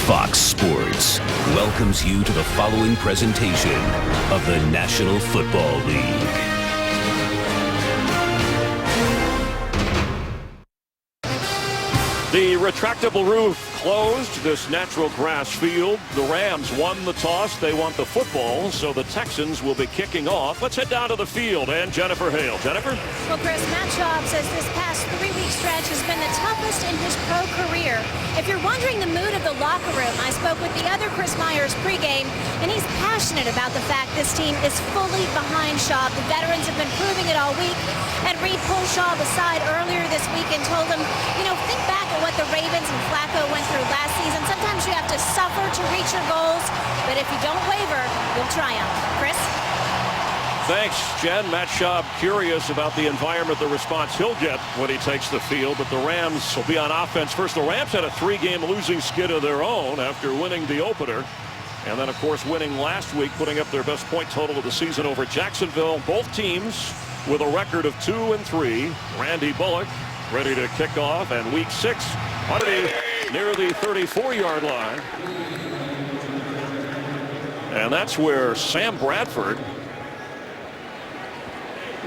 Fox Sports welcomes you to the following presentation of the National Football League. The retractable roof closed this natural grass field. The Rams won the toss. They want the football, so the Texans will be kicking off. Let's head down to the field and Jennifer Hale. Jennifer? Well, Chris, Matt Schaub says this past 3-week stretch has been the toughest in his pro career. If you're wondering the mood of the locker room, I spoke with the other Chris Myers pregame, and he's passionate about the fact this team is fully behind Schaub. The veterans have been proving it all week, and Reed pulled Schaub aside earlier this week and told him, think back at what the Ravens and Flacco went through last season. Sometimes you have to suffer to reach your goals, but if you don't waver, you'll triumph. Chris? Thanks, Jen. Matt Schaub curious about the environment, the response he'll get when he takes the field, but the Rams will be on offense first. The Rams had a 3-game losing skid of their own after winning the opener, and then, of course, winning last week, putting up their best point total of the season over Jacksonville. Both teams with a record of 2-3. Randy Bullock ready to kick off, and week 6 already near the 34-yard line. And that's where Sam Bradford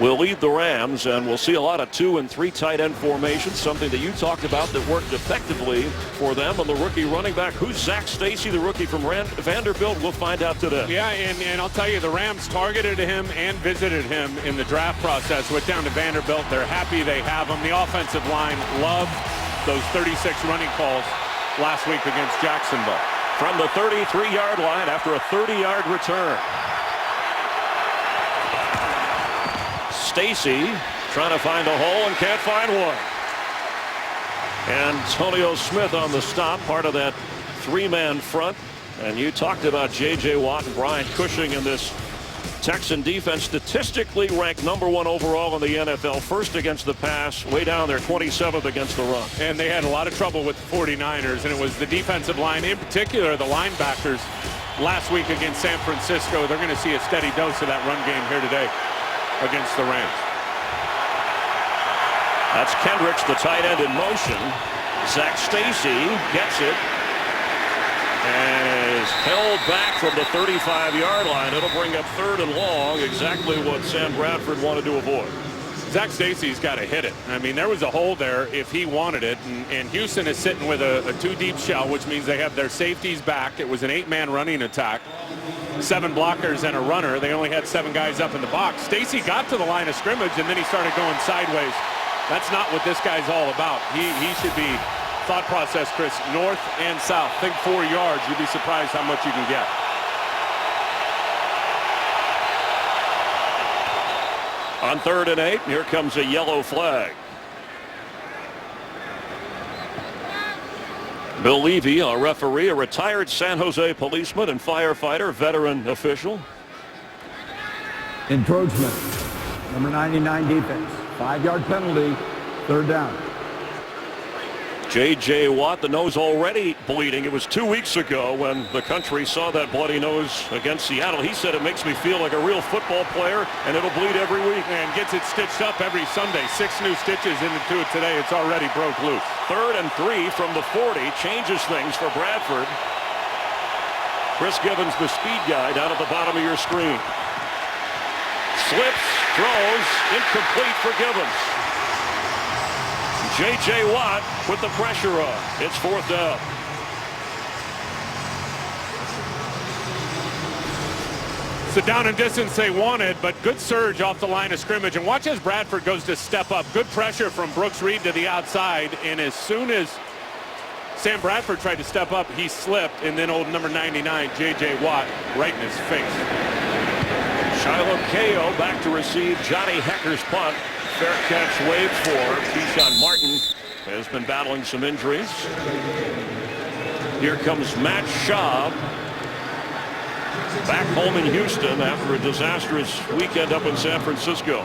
will lead the Rams, and we'll see a lot of 2 and 3 tight end formations, something that you talked about that worked effectively for them. And the rookie running back, who's Zach Stacy, the rookie from Vanderbilt? We'll find out today. Yeah, and I'll tell you, the Rams targeted him and visited him in the draft process. Went down to Vanderbilt. They're happy they have him. The offensive line loved those 36 running calls last week against Jacksonville. From the 33-yard line after a 30-yard return. Stacy trying to find a hole and can't find one. Antonio Smith on the stop, part of that 3-man front. And you talked about J.J. Watt and Brian Cushing in this Texan defense, statistically ranked #1 overall in the NFL, first against the pass, way down there, 27th against the run. And they had a lot of trouble with the 49ers, and it was the defensive line, in particular the linebackers, last week against San Francisco. They're going to see a steady dose of that run game here today against the Rams. That's Kendricks, the tight end, in motion. Zach Stacy gets it and is held back from the 35-yard line. It'll bring up 3rd and long, exactly what Sam Bradford wanted to avoid. Zach Stacy's got to hit it. I mean, there was a hole there if he wanted it, and Houston is sitting with a 2-deep shell, which means they have their safeties back. It was an 8-man running attack. 7 blockers and a runner. They only had 7 guys up in the box. Stacy got to the line of scrimmage, and then he started going sideways. That's not what this guy's all about. He should be, thought process, Chris, north and south. Think 4 yards. You'd be surprised how much you can get. On 3rd and 8, here comes a yellow flag. Bill Levy, a referee, a retired San Jose policeman and firefighter, veteran official. Encroachment, number 99 defense, 5-yard penalty, 3rd down. J.J. Watt, the nose already bleeding. It was 2 weeks ago when the country saw that bloody nose against Seattle. He said, it makes me feel like a real football player, and it'll bleed every week. And gets it stitched up every Sunday. 6 new stitches into it today. It's already broke loose. 3rd and 3 from the 40 changes things for Bradford. Chris Gibbons, the speed guy, down at the bottom of your screen. Slips, throws, incomplete for Gibbons. J.J. Watt with the pressure on. It's 4th down. So down and distance they wanted, but good surge off the line of scrimmage. And watch as Bradford goes to step up. Good pressure from Brooks Reed to the outside. And as soon as Sam Bradford tried to step up, he slipped. And then old number 99, J.J. Watt, right in his face. Shiloh Ko back to receive Johnny Hecker's punt. Fair catch waved for. Keyshawn Martin has been battling some injuries. Here comes Matt Schaub, back home in Houston after a disastrous weekend up in San Francisco.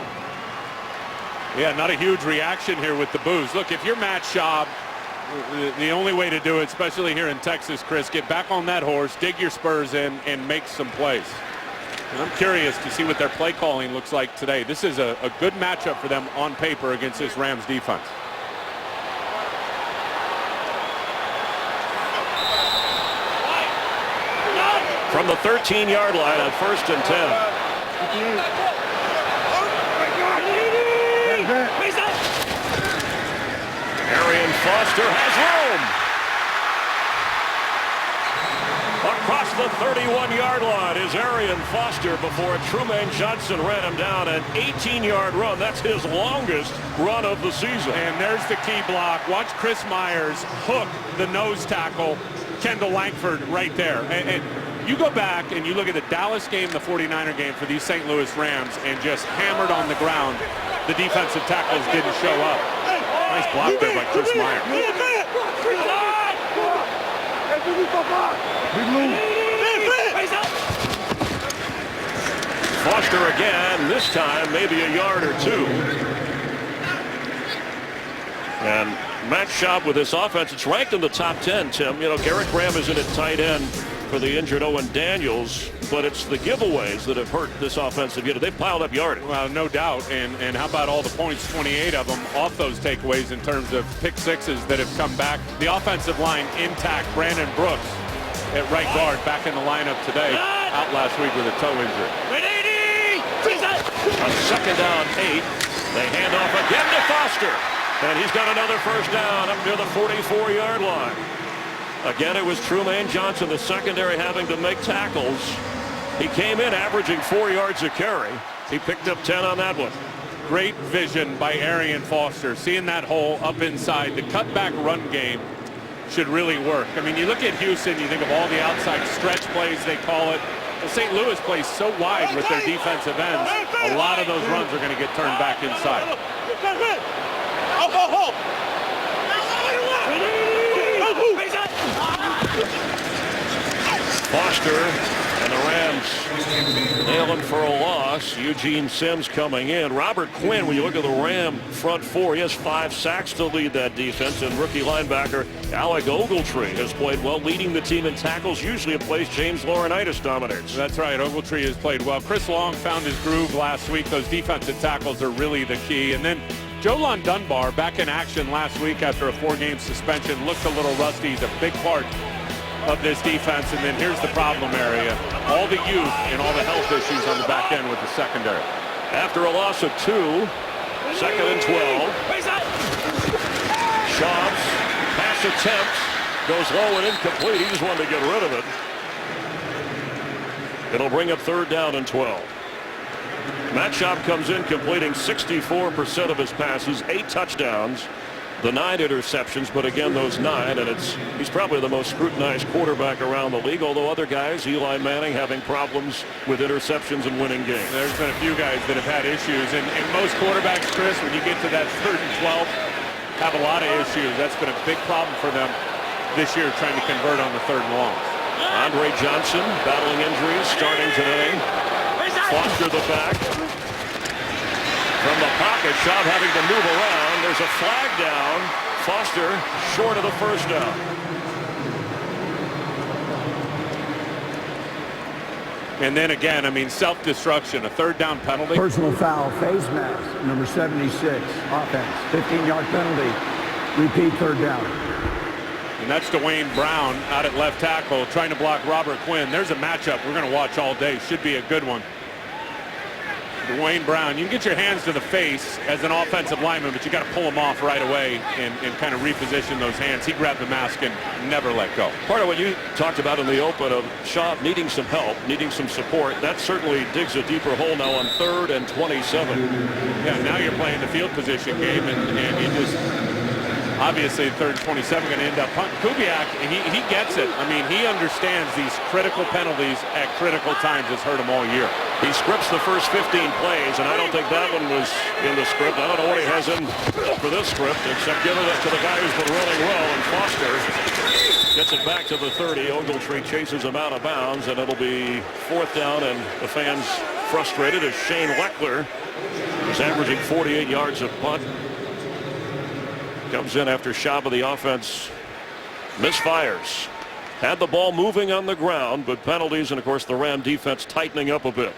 Yeah, not a huge reaction here with the boos. Look, if you're Matt Schaub, the only way to do it, especially here in Texas, Chris, get back on that horse, dig your spurs in, and make some plays. And I'm curious to see what their play calling looks like today. This is a good matchup for them on paper against this Rams defense. from the 13-yard line on 1st and 10. Arian Foster has room. Across the 31-yard line is Arian Foster before Trumaine Johnson ran him down. An 18-yard run. That's his longest run of the season. And there's the key block. Watch Chris Myers hook the nose tackle, Kendall Langford, right there. And you go back and you look at the Dallas game, the 49er game for these St. Louis Rams, and just hammered on the ground. The defensive tackles didn't show up. Nice block there by Chris Myers. Foster again, this time maybe a yard or two. And Matt Schaub with this offense, it's ranked in the top 10, Tim. You know, Garrett Graham is in at tight end for the injured Owen Daniels, but it's the giveaways that have hurt this offensive unit. They've piled up yardage. Well, no doubt. And how about all the points, 28 of them off those takeaways in terms of pick sixes that have come back. The offensive line intact. Brandon Brooks at right guard back in the lineup today. Out last week with a toe injury. On 2nd down, 8. They hand off again to Foster. And he's got another first down up near the 44-yard line. Again, it was Trumaine Johnson, the secondary, having to make tackles. He came in averaging 4 yards a carry. He picked up 10 on that one. Great vision by Arian Foster. Seeing that hole up inside. The cutback run game should really work. I mean, you look at Houston, you think of all the outside stretch plays, they call it. Well, St. Louis plays so wide with their defensive ends. A lot of those runs are going to get turned back inside. Foster and the Rams nailing for a loss. Eugene Sims coming in. Robert Quinn, when you look at the Ram front four, he has 5 sacks to lead that defense. And rookie linebacker Alec Ogletree has played well, leading the team in tackles, usually a place James Laurinaitis dominates. That's right. Ogletree has played well. Chris Long found his groove last week. Those defensive tackles are really the key. And then Jolon Dunbar back in action last week after a 4-game suspension. Looked a little rusty. He's a big part of this defense. And then here's the problem area. All the youth and all the health issues on the back end with the secondary. After a loss of 2, 2nd and 12. Schaub's pass attempt goes low and incomplete. He just wanted to get rid of it. It'll bring up 3rd down and 12. Matt Schaub comes in completing 64% of his passes, 8 touchdowns, the 9 interceptions, but again, those 9, and he's probably the most scrutinized quarterback around the league, although other guys, Eli Manning, having problems with interceptions and winning games. There's been a few guys that have had issues, and most quarterbacks, Chris, when you get to that 3rd and 12, have a lot of issues. That's been a big problem for them this year, trying to convert on the 3rd and long. Andre Johnson battling injuries starting today. Foster the back. From the pocket, Schaub having to move around. There's a flag down. Foster short of the 1st down. And then again, I mean, self-destruction, a 3rd down penalty. Personal foul, face mask, number 76, offense, 15-yard penalty, repeat 3rd down. And that's Dwayne Brown out at left tackle trying to block Robert Quinn. There's a matchup we're going to watch all day. Should be a good one. Dwayne Brown, you can get your hands to the face as an offensive lineman, but you got to pull them off right away and kind of reposition those hands. He grabbed the mask and never let go. Part of what you talked about in the open of Schaub needing some help, needing some support, that certainly digs a deeper hole now on 3rd and 27. Yeah, now you're playing the field position game, and you just obviously 3rd and 27 going to end up punting. Kubiak, he gets it. I mean, he understands these critical penalties at critical times. Has hurt him all year. He scripts the first 15 plays, and I don't think that one was in the script. I don't know what he has in for this script, except giving it to the guy who's been running well, and Foster gets it back to the 30. Ogletree chases him out of bounds, and it'll be 4th down, and the fans frustrated as Shane Leckler is averaging 48 yards a punt. Comes in after Schaub of the offense misfires. Had the ball moving on the ground, but penalties, and of course the Ram defense tightening up a bit.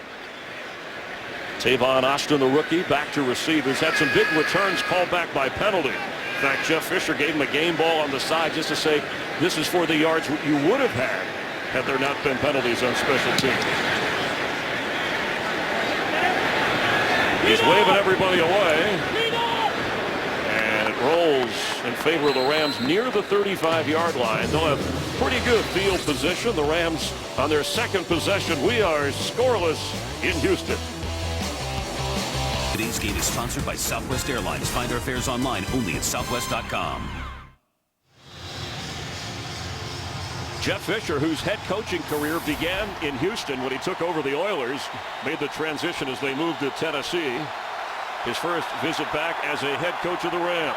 Tavon Austin, the rookie, back to receivers. Had some big returns called back by penalty. In fact, Jeff Fisher gave him a game ball on the side just to say, this is for the yards you would have had had there not been penalties on special teams. He's waving everybody away. And it rolls in favor of the Rams near the 35-yard line. They'll have pretty good field position. The Rams on their second possession. We are scoreless in Houston. Today's game is sponsored by Southwest Airlines. Find our fares online only at southwest.com. Jeff Fisher, whose head coaching career began in Houston when he took over the Oilers, made the transition as they moved to Tennessee. His first visit back as a head coach of the Rams.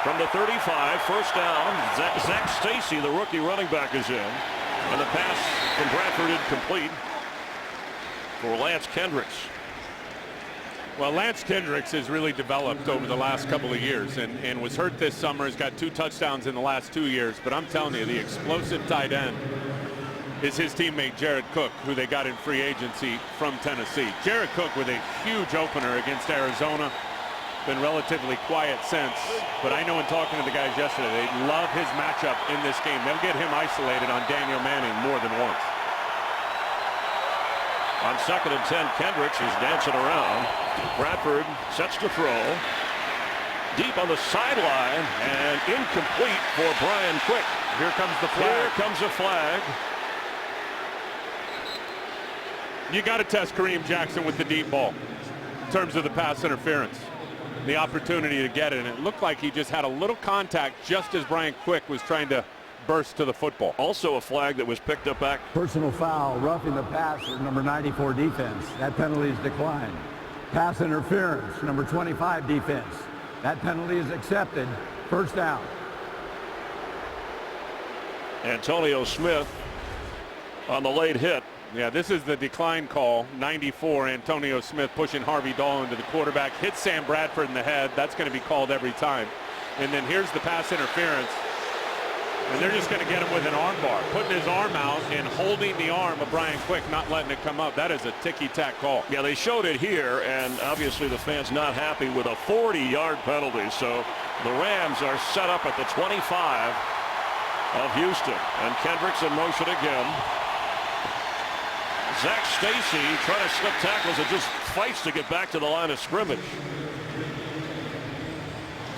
From the 35, first down, Zach Stacy, the rookie running back, is in. And the pass from Bradford incomplete for Lance Kendricks. Well, Lance Kendricks has really developed over the last couple of years and was hurt this summer. He's got 2 touchdowns in the last 2 years. But I'm telling you, the explosive tight end is his teammate Jared Cook, who they got in free agency from Tennessee. Jared Cook with a huge opener against Arizona. Been relatively quiet since. But I know in talking to the guys yesterday, they love his matchup in this game. They'll get him isolated on Daniel Manning more than once. On 2nd and 10, Kendricks is dancing around. Bradford sets to throw. Deep on the sideline and incomplete for Brian Quick. Here comes the flag. Here comes a flag. You got to test Kareem Jackson with the deep ball in terms of the pass interference. The opportunity to get it. And it looked like he just had a little contact just as Brian Quick was trying to burst to the football. Also a flag that was picked up back. Personal foul, roughing the passer, number 94 defense. That penalty is declined. Pass interference, number 25 defense. That penalty is accepted. First down. Antonio Smith on the late hit. Yeah, this is the decline call. 94, Antonio Smith pushing Harvey Dahl into the quarterback. Hits Sam Bradford in the head. That's going to be called every time. And then here's the pass interference. And they're just going to get him with an arm bar, putting his arm out and holding the arm of Brian Quick, not letting it come up. That is a ticky-tack call. Yeah, they showed it here, and obviously the fans not happy with a 40-yard penalty. So the Rams are set up at the 25 of Houston. And Kendricks in motion again. Zach Stacy trying to slip tackles and just fights to get back to the line of scrimmage.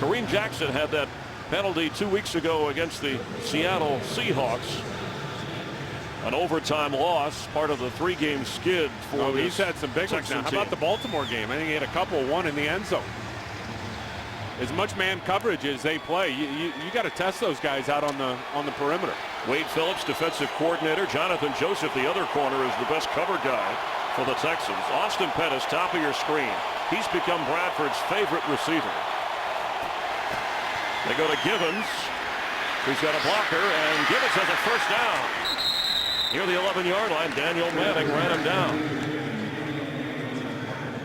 Kareem Jackson had that penalty 2 weeks ago against the Seattle Seahawks. An overtime loss, part of the 3-game skid for he's had some big ones now. How about the Baltimore game? I think he had a couple, one in the end zone. As much man coverage as they play, you got to test those guys out on the perimeter. Wade Phillips, defensive coordinator. Jonathan Joseph, the other corner, is the best cover guy for the Texans. Austin Pettis, top of your screen. He's become Bradford's favorite receiver. They go to Givens, who's got a blocker, and Givens has a first down. Near the 11-yard line, Daniel Manning ran him down.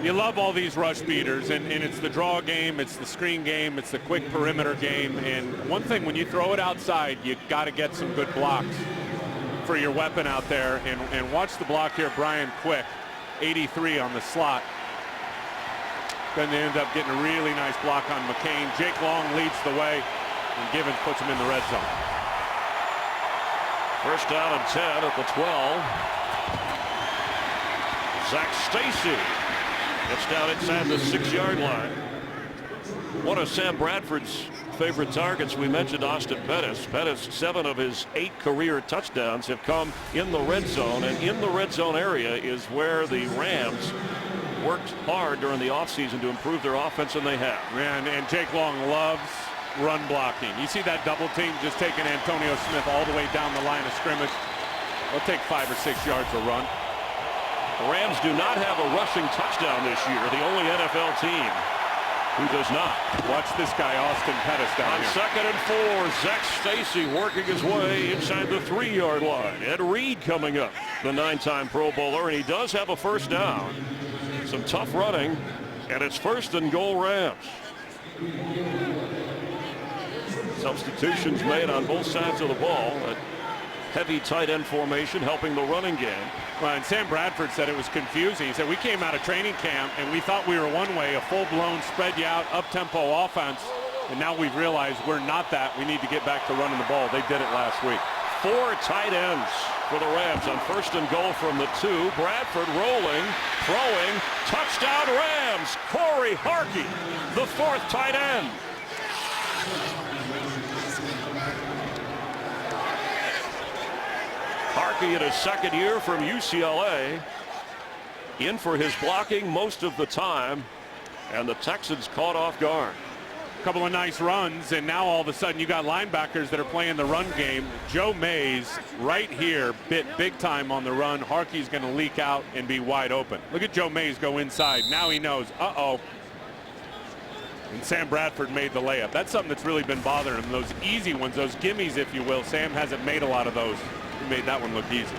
You love all these rush beaters, and it's the draw game, it's the screen game, it's the quick perimeter game. And one thing, when you throw it outside, you got to get some good blocks for your weapon out there. And watch the block here, Brian Quick, 83 on the slot. Then they end up getting a really nice block on McCain. Jake Long leads the way, and Givens puts him in the red zone. First down and 10 at the 12. Zach Stacy gets down inside the 6-yard line. One of Sam Bradford's favorite targets, we mentioned Austin Pettis. Pettis, 7 of his 8 career touchdowns have come in the red zone, and in the red zone area is where the Rams worked hard during the offseason to improve their offense, and they have. And Jake Long loves run blocking. You see that double team just taking Antonio Smith all the way down the line of scrimmage. They'll take 5 or 6 yards a run. The Rams do not have a rushing touchdown this year, the only NFL team who does not. Watch this guy, Austin Pettis, down here. On 2nd and 4, Zach Stacy working his way inside the 3-yard line. Ed Reed coming up, the 9-time Pro Bowler, and he does have a first down. Some tough running, and it's 1st and goal Rams. Substitutions made on both sides of the ball. A heavy tight end formation helping the running game. Well, and Sam Bradford said it was confusing. He said, we came out of training camp and we thought we were one way, a full-blown spread you out, up-tempo offense, and now we've realized we're not that. We need to get back to running the ball. They did it last week. 4 tight ends for the Rams on 1st and goal from the 2. Bradford rolling, throwing, touchdown Rams. Corey Harkey, the 4th tight end. Harkey in his 2nd year from UCLA, in for his blocking most of the time, and the Texans caught off guard. A couple of nice runs, and now all of a sudden you got linebackers that are playing the run game. Joe Mays right here bit big time on the run. Harkey's going to leak out and be wide open. Look at Joe Mays go inside. Now he knows, uh-oh. And Sam Bradford made the layup. That's something that's really been bothering him. Those easy ones, those gimmies, if you will. Sam hasn't made a lot of those. He made that one look easy.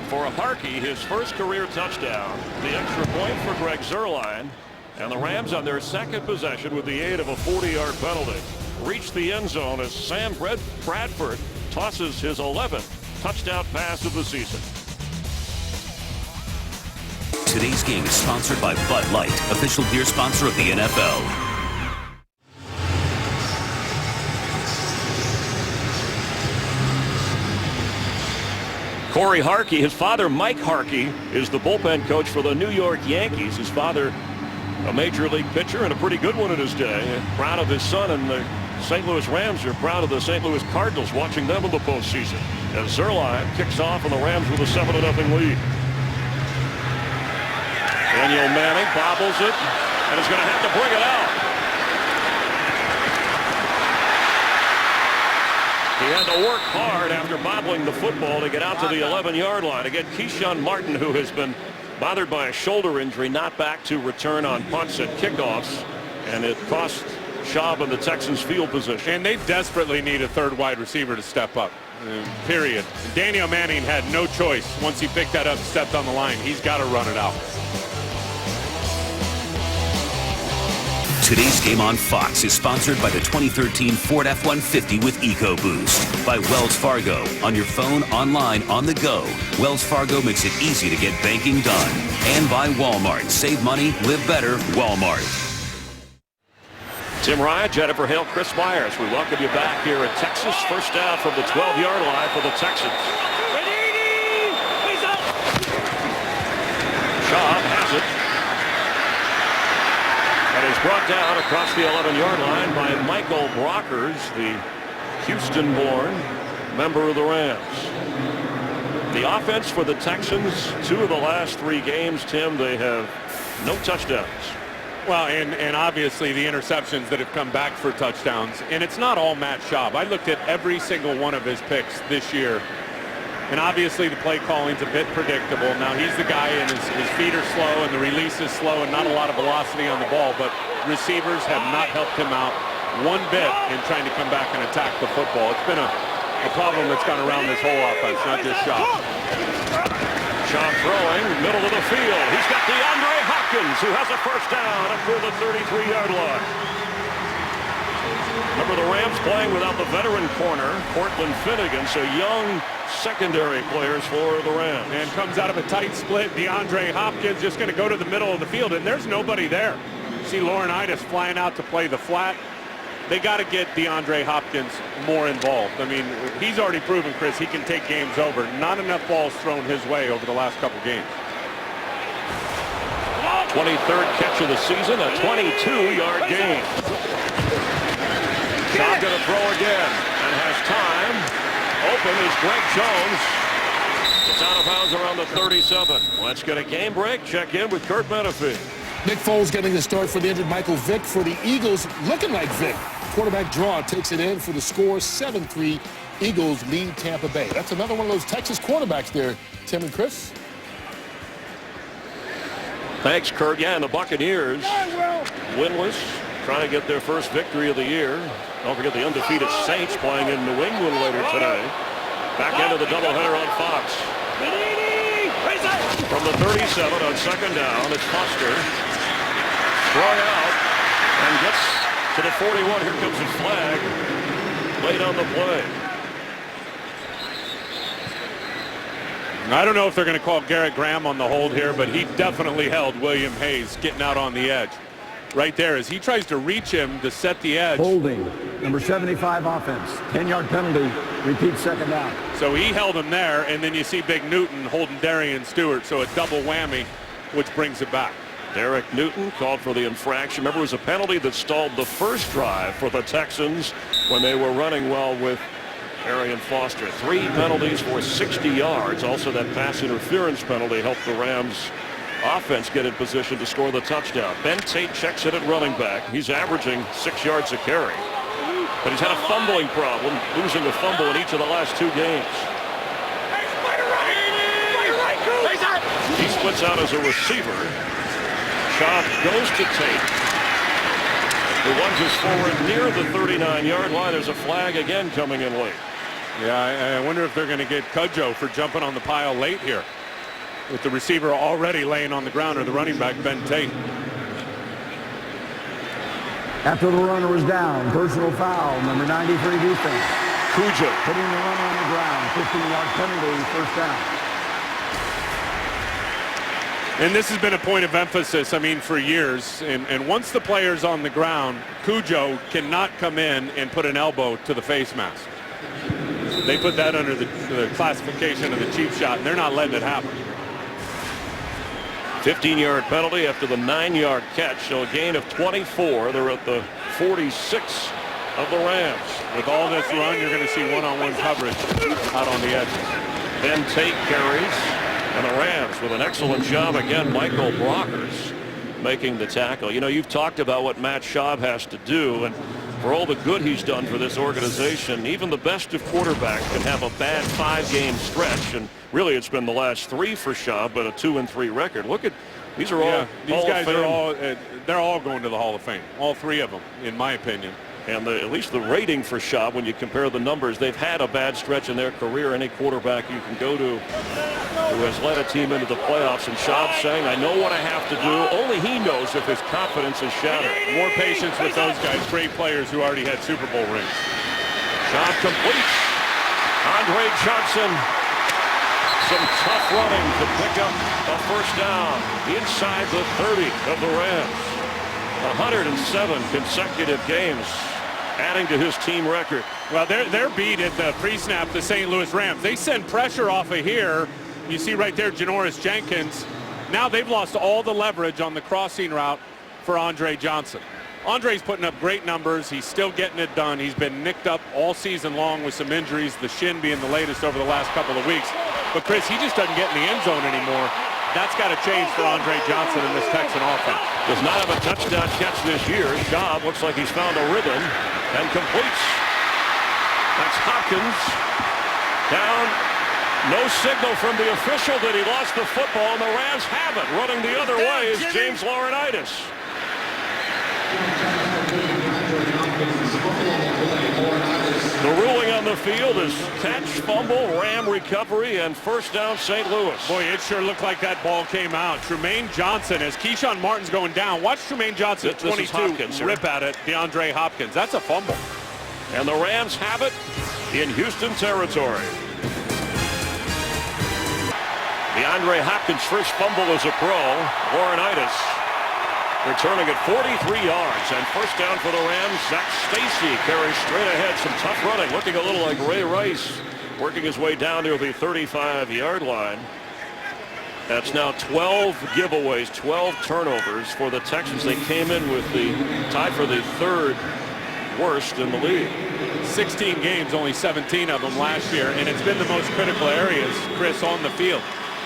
For Harkey, his 1st career touchdown, the extra point for Greg Zuerlein, and the Rams on their 2nd possession with the aid of a 40-yard penalty reached the end zone as Sam Bradford tosses his 11th touchdown pass of the season. Today's game is sponsored by Bud Light, official beer sponsor of the NFL. Corey Harkey, his father Mike Harkey is the bullpen coach for the New York Yankees. His father, a major league pitcher and a pretty good one in his day. Proud of his son, and the St. Louis Rams are proud of the St. Louis Cardinals, watching them in the postseason. And Zuerlein kicks off on the Rams with a 7-0 lead. Daniel Manning bobbles it and is going to have to bring it out. He had to work hard after bobbling the football to get out to the 11-yard line. Again, Keyshawn Martin, who has been bothered by a shoulder injury, not back to return on punts and kickoffs, and it cost Schaub and the Texans field position. And they desperately need a 3rd wide receiver to step up, period. Daniel Manning had no choice. Once he picked that up and stepped on the line, he's got to run it out. Today's game on Fox is sponsored by the 2013 Ford F-150 with EcoBoost. By Wells Fargo. On your phone, online, on the go. Wells Fargo makes it easy to get banking done. And by Walmart. Save money, live better, Walmart. Tim Ryan, Jennifer Hale, Chris Myers. We welcome you back here at Texas. First down from the 12-yard line for the Texans. Schaub has it. And is brought down across the 11-yard line by Michael Brockers, the Houston-born member of the Rams. The offense for the Texans, 2 of the last 3 games, Tim, they have no touchdowns. Well, and obviously the interceptions that have come back for touchdowns. And it's not all Matt Schaub. I looked at every single one of his picks this year. And obviously the play calling's a bit predictable. Now he's the guy, and his feet are slow and the release is slow and not a lot of velocity on the ball. But receivers have not helped him out one bit in trying to come back and attack the football. It's been a problem that's gone around this whole offense, not just Schaub. Schaub throwing, middle of the field. He's got DeAndre Hopkins, who has a first down up to the 33-yard line. Remember, the Rams playing without the veteran corner, Cortland Finnegan, so young secondary players for the Rams. And comes out of a tight split. DeAndre Hopkins just going to go to the middle of the field, and there's nobody there. See Laurinaitis flying out to play the flat. They got to get DeAndre Hopkins more involved. I mean, he's already proven, Chris, he can take games over. Not enough balls thrown his way over the last couple games. 23rd catch of the season, a 22-yard gain. Schaub going to throw again and has time. Open is Greg Jones. It's out of bounds around the 37. Let's get a game break. Check in with Kurt Menefee. Nick Foles getting the start for the injured Michael Vick for the Eagles, looking like Vick. Quarterback draw takes it in for the score. 7-3. Eagles lead Tampa Bay. That's another one of those Texas quarterbacks there, Tim and Chris. Thanks, Kurt. Yeah, and the Buccaneers winless, trying to get their first victory of the year. Don't forget the undefeated Saints playing in New England later today. Back into the doubleheader on Fox. From the 37 on 2nd down, it's Foster. Throwing out and gets to the 41. Here comes his flag. Late on the play. I don't know if they're going to call Garrett Graham on the hold here, but he definitely held William Hayes getting out on the edge. right there as he tries to reach him to set the edge. Holding, number 75 offense. 10-yard penalty, repeat second down. So he held him there, and then you see Big Newton holding Darian Stewart, so a double whammy, which brings it back. Derek Newton called for the infraction. Remember, it was a penalty that stalled the first drive for the Texans when they were running well with Arian Foster. 3 penalties for 60 yards. Also, that pass interference penalty helped the Rams offense get in position to score the touchdown. Ben Tate checks in at running back. He's averaging 6 yards a carry. But he's had a fumbling problem, losing a fumble in each of the last 2 games. He splits out as a receiver. Schaub goes to Tate, who lunges forward near the 39-yard line. There's a flag again coming in late. Yeah, I wonder if they're going to get Cudjoe for jumping on the pile late here, with the receiver already laying on the ground, or the running back, Ben Tate. After the runner was down, personal foul, number 93 defense. Cudjoe putting the runner on the ground, 15-yard penalty, first down. And this has been a point of emphasis, I mean, for years. And once the player's on the ground, Cudjoe cannot come in and put an elbow to the face mask. They put that under the classification of the cheap shot, and they're not letting it happen. 15-yard penalty after the 9-yard catch, so a gain of 24. They're at the 46 of the Rams. With all this run, you're going to see one-on-one coverage out on the edges. Ben Tate carries. And the Rams with an excellent job again. Michael Brockers making the tackle. You know, you've talked about what Matt Schaub has to do, and for all the good he's done for this organization, even the best of quarterbacks can have a bad 5-game stretch, and really it's been the last 3 for Schaub, but a 2-3 record. Look at these are all these guys are all they're all going to the Hall of Fame, all 3 of them, in my opinion. And at least the rating for Schaub, when you compare the numbers, they've had a bad stretch in their career. Any quarterback you can go to who has led a team into the playoffs, and Schaub saying, I know what I have to do. Only he knows if his confidence is shattered. More patience with those guys, great players who already had Super Bowl rings. Schaub completes. Andre Johnson, some tough running to pick up a first down inside the 30 of the Rams. 107 consecutive games, adding to his team record. Well, they're beat at the pre-snap, the St. Louis Rams. They send pressure off of here. You see right there Janoris Jenkins. Now they've lost all the leverage on the crossing route for Andre Johnson. Andre's putting up great numbers. He's still getting it done. He's been nicked up all season long with some injuries, the shin being the latest over the last couple of weeks. But, Chris, he just doesn't get in the end zone anymore. That's got to change for Andre Johnson in this Texan offense. Does not have a touchdown catch this year. Schaub looks like he's found a rhythm and completes. That's Hopkins. Down. No signal from the official that he lost the football, and the Rams have it. Running the other way is James Laurinaitis. The ruling on the field is catch, fumble, Ram recovery, and first down St. Louis. Boy, it sure looked like that ball came out. Tremaine Johnson, as Keyshawn Martin's going down. Watch Tremaine Johnson, 22, Hopkins, rip at it. DeAndre Hopkins. That's a fumble. And the Rams have it in Houston territory. DeAndre Hopkins' first fumble as a pro. Laurinaitis returning at 43 yards, and first down for the Rams. Zach Stacy carries straight ahead. Some tough running, looking a little like Ray Rice, working his way down near the 35-yard line. That's now 12 giveaways, 12 turnovers for the Texans. They came in with the tie for the 3rd worst in the league. 16 games, only 17 of them last year, and it's been the most critical areas, Chris, on the field.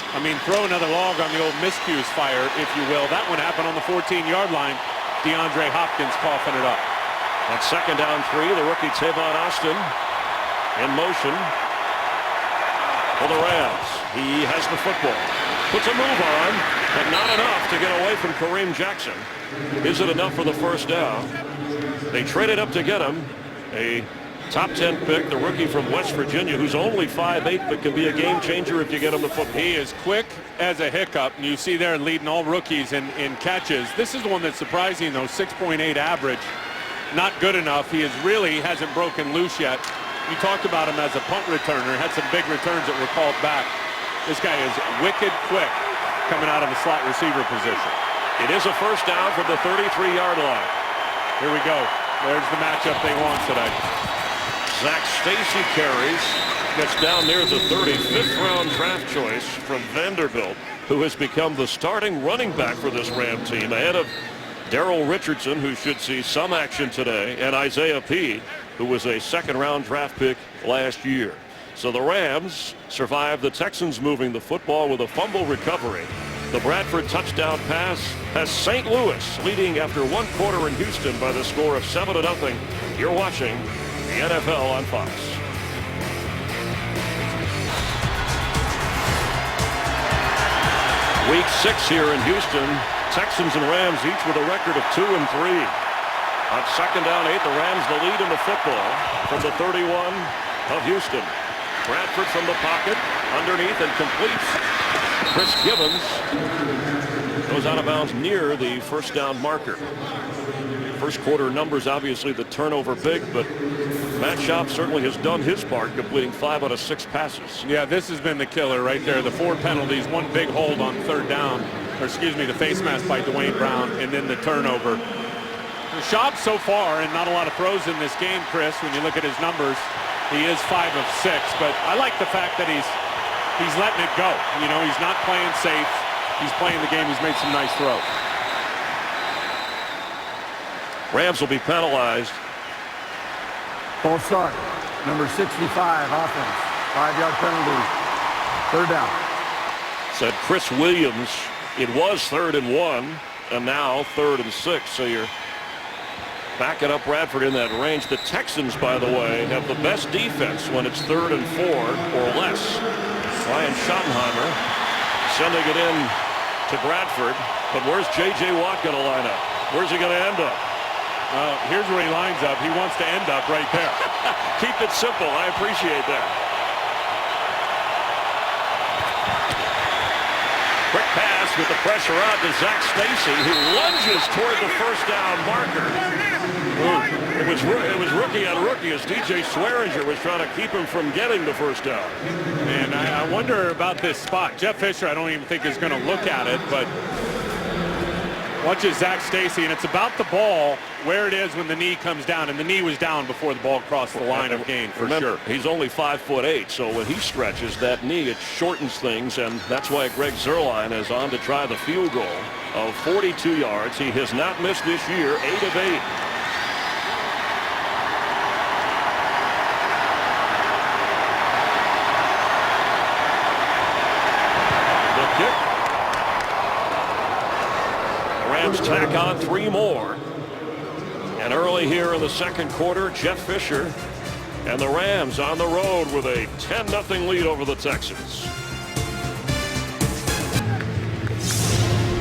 I mean, throw another log on the old miscues fire, if you will. That one happened on the 14-yard line. DeAndre Hopkins coughing it up. On second down 3, the rookie Tavon Austin in motion for the Rams. He has the football. Puts a move on, but not enough to get away from Kareem Jackson. Is it enough for the first down? They traded up to get him. A top 10 pick, the rookie from West Virginia, who's only 5'8", but can be a game changer if you get him the football. He is quick as a hiccup, and you see there leading all rookies in catches. This is the one that's surprising, though, 6.8 average. Not good enough. He hasn't broken loose yet. You talked about him as a punt returner. Had some big returns that were called back. This guy is wicked quick coming out of the slot receiver position. It is a first down from the 33-yard line. Here we go. There's the matchup they want today. Zach Stacy carries, gets down near the 35th-round draft choice from Vanderbilt, who has become the starting running back for this Ram team, ahead of Darrell Richardson, who should see some action today, and Isaiah P., who was a second-round draft pick last year. So the Rams survived the Texans moving the football with a fumble recovery. The Bradford touchdown pass has St. Louis leading after one quarter in Houston by the score of 7-0. You're watching the NFL on Fox. Week 6 here in Houston. Texans and Rams each with a record of 2-3. On second down 8, the Rams the lead in the football from the 31 of Houston. Bradford from the pocket, underneath and completes. Chris Gibbons goes out of bounds near the first down marker. First quarter numbers, obviously the turnover big, but Matt Schaub certainly has done his part, completing 5 out of 6 passes. Yeah, this has been the killer right there. The 4 penalties, 1 big hold on third down, or excuse me, the face mask by Dwayne Brown, and then the turnover. Schaub so far, and not a lot of throws in this game, Chris, when you look at his numbers. He is 5 of 6, but I like the fact that he's letting it go. You know, he's not playing safe. He's playing the game. He's made some nice throws. Rams will be penalized. False start. Number 65, offense. 5-yard penalty. Third down. Said Chris Williams. It was 3rd and 1, and now 3rd and 6. So you're backing up Bradford in that range. The Texans, by the way, have the best defense when it's 3rd and 4 or less. Ryan Schottenheimer sending it in to Bradford. But where's J.J. Watt going to line up? Where's he going to end up? Here's where he lines up. He wants to end up right there. Keep it simple. I appreciate that. Quick pass with the pressure on to Zach Stacy, who lunges toward the first down marker. Ooh, it was rookie on rookie as DJ Swearinger was trying to keep him from getting the first down. And I wonder about this spot. Jeff Fisher, I don't even think is going to look at it, but watches Zach Stacy, and it's about the ball where it is when the knee comes down, and the knee was down before the ball crossed the line of gain, for sure. He's only 5'8", so when he stretches that knee, it shortens things, and that's why Greg Zuerlein is on to try the field goal of 42 yards. He has not missed this year, 8 of 8. Tack on 3 more. And early here in the second quarter, Jeff Fisher and the Rams on the road with a 10-0 lead over the Texans.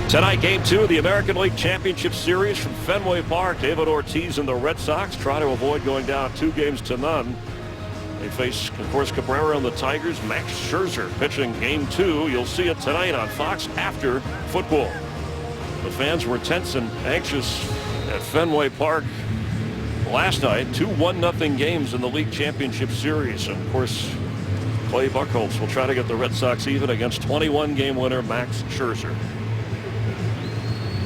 Tonight, Game 2 of the American League Championship Series from Fenway Park. David Ortiz and the Red Sox try to avoid going down 2-0. They face, of course, Cabrera and the Tigers. Max Scherzer pitching Game 2. You'll see it tonight on Fox after football. The fans were tense and anxious at Fenway Park last night. 2 1-0 games in the League Championship Series. And of course, Clay Buchholz will try to get the Red Sox even against 21-game winner Max Scherzer.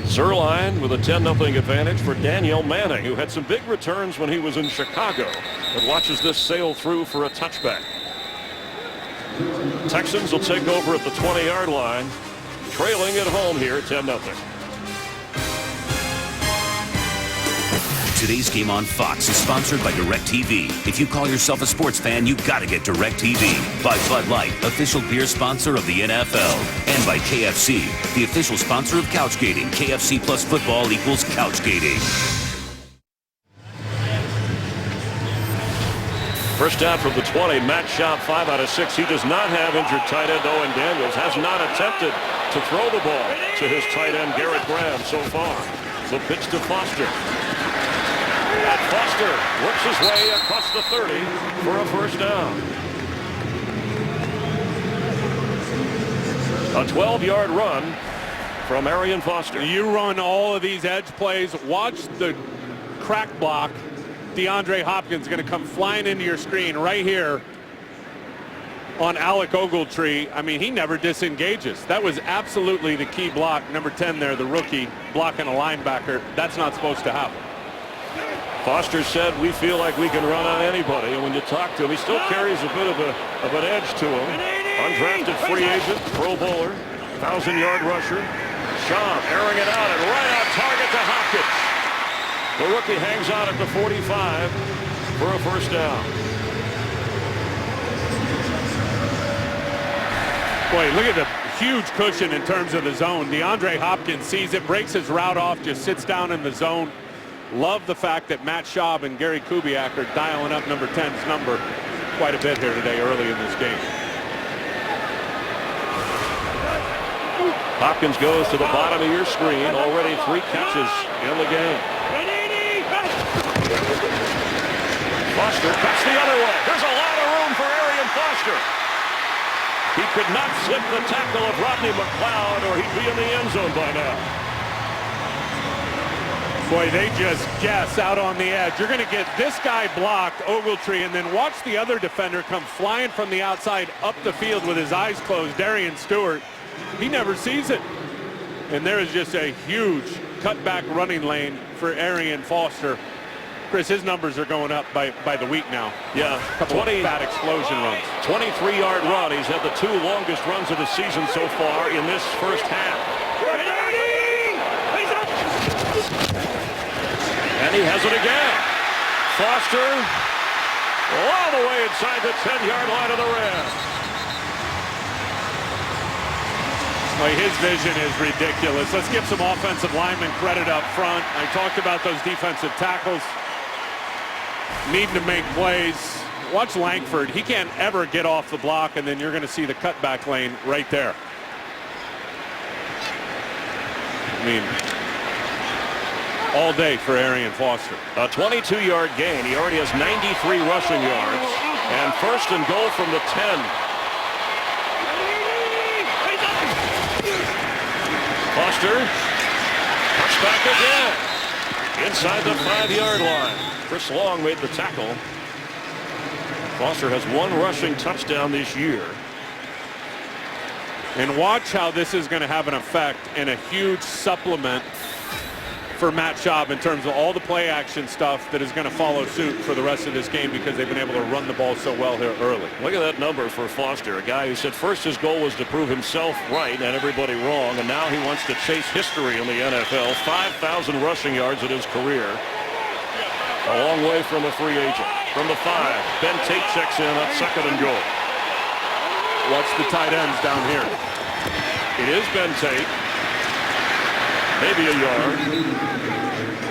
Zuerlein with a 10-0 advantage for Daniel Manning, who had some big returns when he was in Chicago, but watches this sail through for a touchback. Texans will take over at the 20-yard line, trailing at home here 10-0. Today's game on Fox is sponsored by DirecTV. If you call yourself a sports fan, you gotta get DirecTV. By Bud Light, official beer sponsor of the NFL. And by KFC, the official sponsor of Couchgating. KFC plus football equals Couchgating. First down from the 20, Matt Schaub, 5 out of 6. He does not have injured tight end Owen Daniels. Has not attempted to throw the ball to his tight end Garrett Graham so far. The pitch to Foster. And Foster works his way across the 30 for a first down. A 12-yard run from Arian Foster. You run all of these edge plays. Watch the crack block. DeAndre Hopkins going to come flying into your screen right here on Alec Ogletree, I mean, he never disengages. That was absolutely the key block. Number 10 there, the rookie, blocking a linebacker. That's not supposed to happen. Foster said, we feel like we can run on anybody. And when you talk to him, he still carries a bit of an edge to him. Undrafted free agent, Pro Bowler, 1,000-yard rusher. Schaub airing it out and right on target to Hopkins. The rookie hangs on at the 45 for a first down. Boy, look at the huge cushion in terms of the zone. DeAndre Hopkins sees it, breaks his route off, just sits down in the zone. Love the fact that Matt Schaub and Gary Kubiak are dialing up number 10's number quite a bit here today early in this game. Hopkins goes to the bottom of your screen. Already 3 catches in the game. Foster cuts the other way. There's a lot of room for Arian Foster. He could not slip the tackle of Rodney McLeod or he'd be in the end zone by now. Boy, they just guess out on the edge. You're going to get this guy blocked, Ogletree, and then watch the other defender come flying from the outside up the field with his eyes closed. Darian Stewart, he never sees it. And there is just a huge cutback running lane for Arian Foster. Chris, his numbers are going up by the week now. Yeah, a couple of bad explosion runs. 23-yard run. He's had the 2 longest runs of the season so far in this first half. And he has it again. Foster all the way inside the 10-yard line of the Rams. Well, his vision is ridiculous. Let's give some offensive linemen credit up front. I talked about those defensive tackles needing to make plays. Watch Langford. He can't ever get off the block, and then you're going to see the cutback lane right there. I mean, all day for Arian Foster. A 22-yard gain. He already has 93 rushing yards. And first and goal from the 10. Foster cuts back again. Inside the 5-yard line. Chris Long made the tackle. Foster has 1 rushing touchdown this year. And watch how this is going to have an effect and a huge supplement for Matt Schaub in terms of all the play action stuff that is going to follow suit for the rest of this game because they've been able to run the ball so well here early. Look at that number for Foster, a guy who said first his goal was to prove himself right and everybody wrong, and now he wants to chase history in the NFL. 5,000 rushing yards in his career. A long way from a free agent. From the 5, Ben Tate checks in at second and goal. Watch the tight ends down here. It is Ben Tate. Maybe a yard.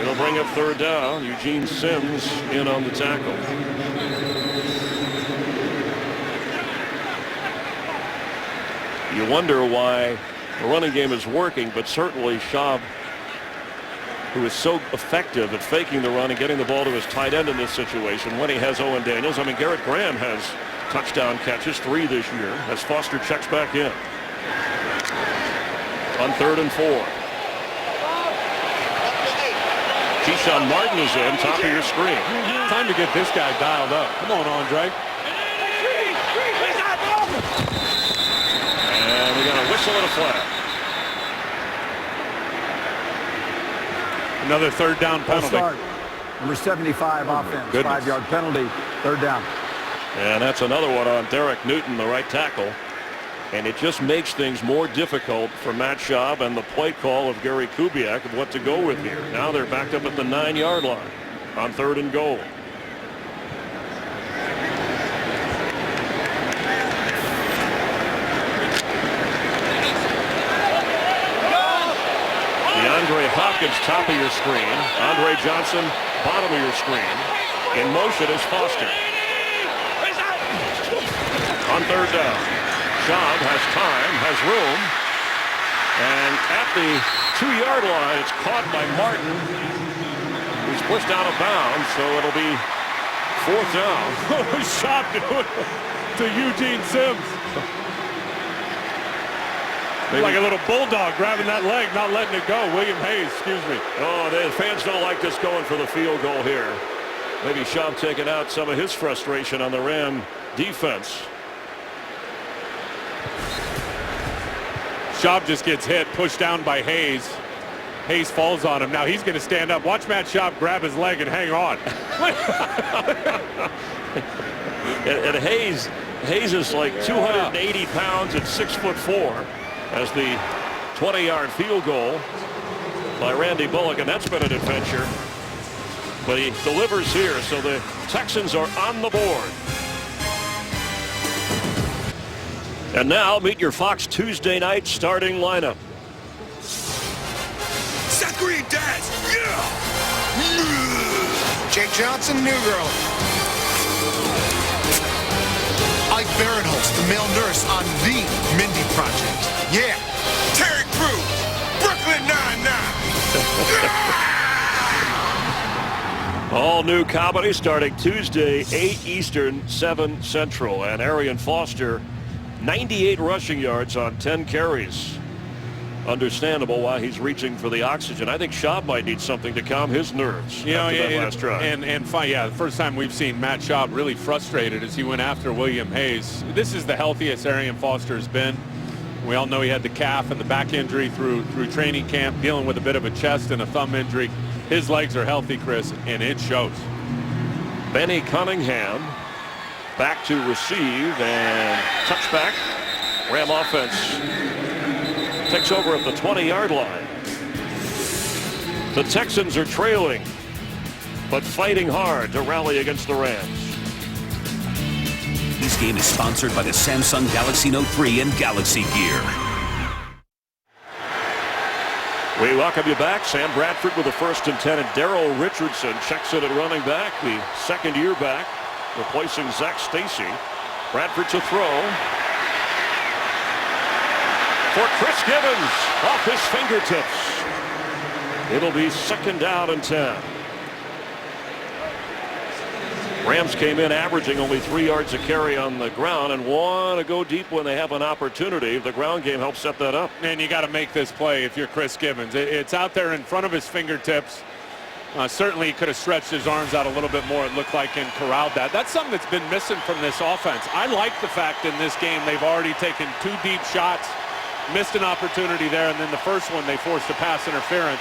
It'll bring up third down. Eugene Sims in on the tackle. You wonder why the running game is working, but certainly Schaub, who is so effective at faking the run and getting the ball to his tight end in this situation when he has Owen Daniels. I mean, Garrett Graham has touchdown catches, 3 this year, as Foster checks back in. On 3rd and 4. Keyshawn Martin is in, top of your screen. Time to get this guy dialed up. Come on, Andre. And we got a whistle and a flag. Another 3rd down penalty. Start. Number 75 offense, 5-yard penalty, 3rd down. And that's another one on Derek Newton, the right tackle. And it just makes things more difficult for Matt Schaub and the play call of Gary Kubiak of what to go with here. Now they're backed up at the 9-yard line on 3rd and goal. DeAndre Hopkins, top of your screen. Andre Johnson, bottom of your screen. In motion is Foster. On 3rd down. Schaub has time, has room, and at the 2-yard line, it's caught by Martin, who's pushed out of bounds, so it'll be 4th down. Schaub to Eugene Sims. Like a little bulldog grabbing that leg, not letting it go. William Hayes, excuse me. Oh, the fans don't like this going for the field goal here. Maybe Schaub taking out some of his frustration on the Ram defense. Schaub just gets hit, pushed down by Hayes. Hayes falls on him. Now he's going to stand up. Watch Matt Schaub grab his leg and hang on. and Hayes is like 280 pounds at 6'4" as the 20-yard field goal by Randy Bullock, and that's been an adventure. But he delivers here, so the Texans are on the board. And now meet your Fox Tuesday night starting lineup. Seth Green, Daz, yeah! Jake Johnson, New Girl. Ike Barinholtz, the male nurse on The Mindy Project. Yeah. Terry Crews, Brooklyn Nine-Nine. All new comedy starting Tuesday, 8 Eastern, 7 Central. And Arian Foster, 98 rushing yards on 10 carries. Understandable why he's reaching for the oxygen. I think Schaub might need something to calm his nerves after that last drive. The first time we've seen Matt Schaub really frustrated as he went after William Hayes. This is the healthiest Arian Foster has been. We all know he had the calf and the back injury through training camp, dealing with a bit of a chest and a thumb injury. His legs are healthy, Chris, and it shows. Benny Cunningham back to receive, and touchback. Ram offense takes over at the 20-yard line. The Texans are trailing, but fighting hard to rally against the Rams. This game is sponsored by the Samsung Galaxy Note 3 and Galaxy Gear. We welcome you back. Sam Bradford with the 1st and 10, and Darrell Richardson checks in at running back, the second-year back, replacing Zach Stacy. Bradford to throw for Chris Gibbons off his fingertips. It'll be 2nd down and 10. Rams came in averaging only 3 yards a carry on the ground and want to go deep when they have an opportunity. The ground game helps set that up. And you got to make this play if you're Chris Gibbons. It's out there in front of his fingertips. Certainly he could have stretched his arms out a little bit more, it looked like, and corralled that. That's something that's been missing from this offense. I like the fact in this game they've already taken 2 deep shots, missed an opportunity there, and then the first one they forced a pass interference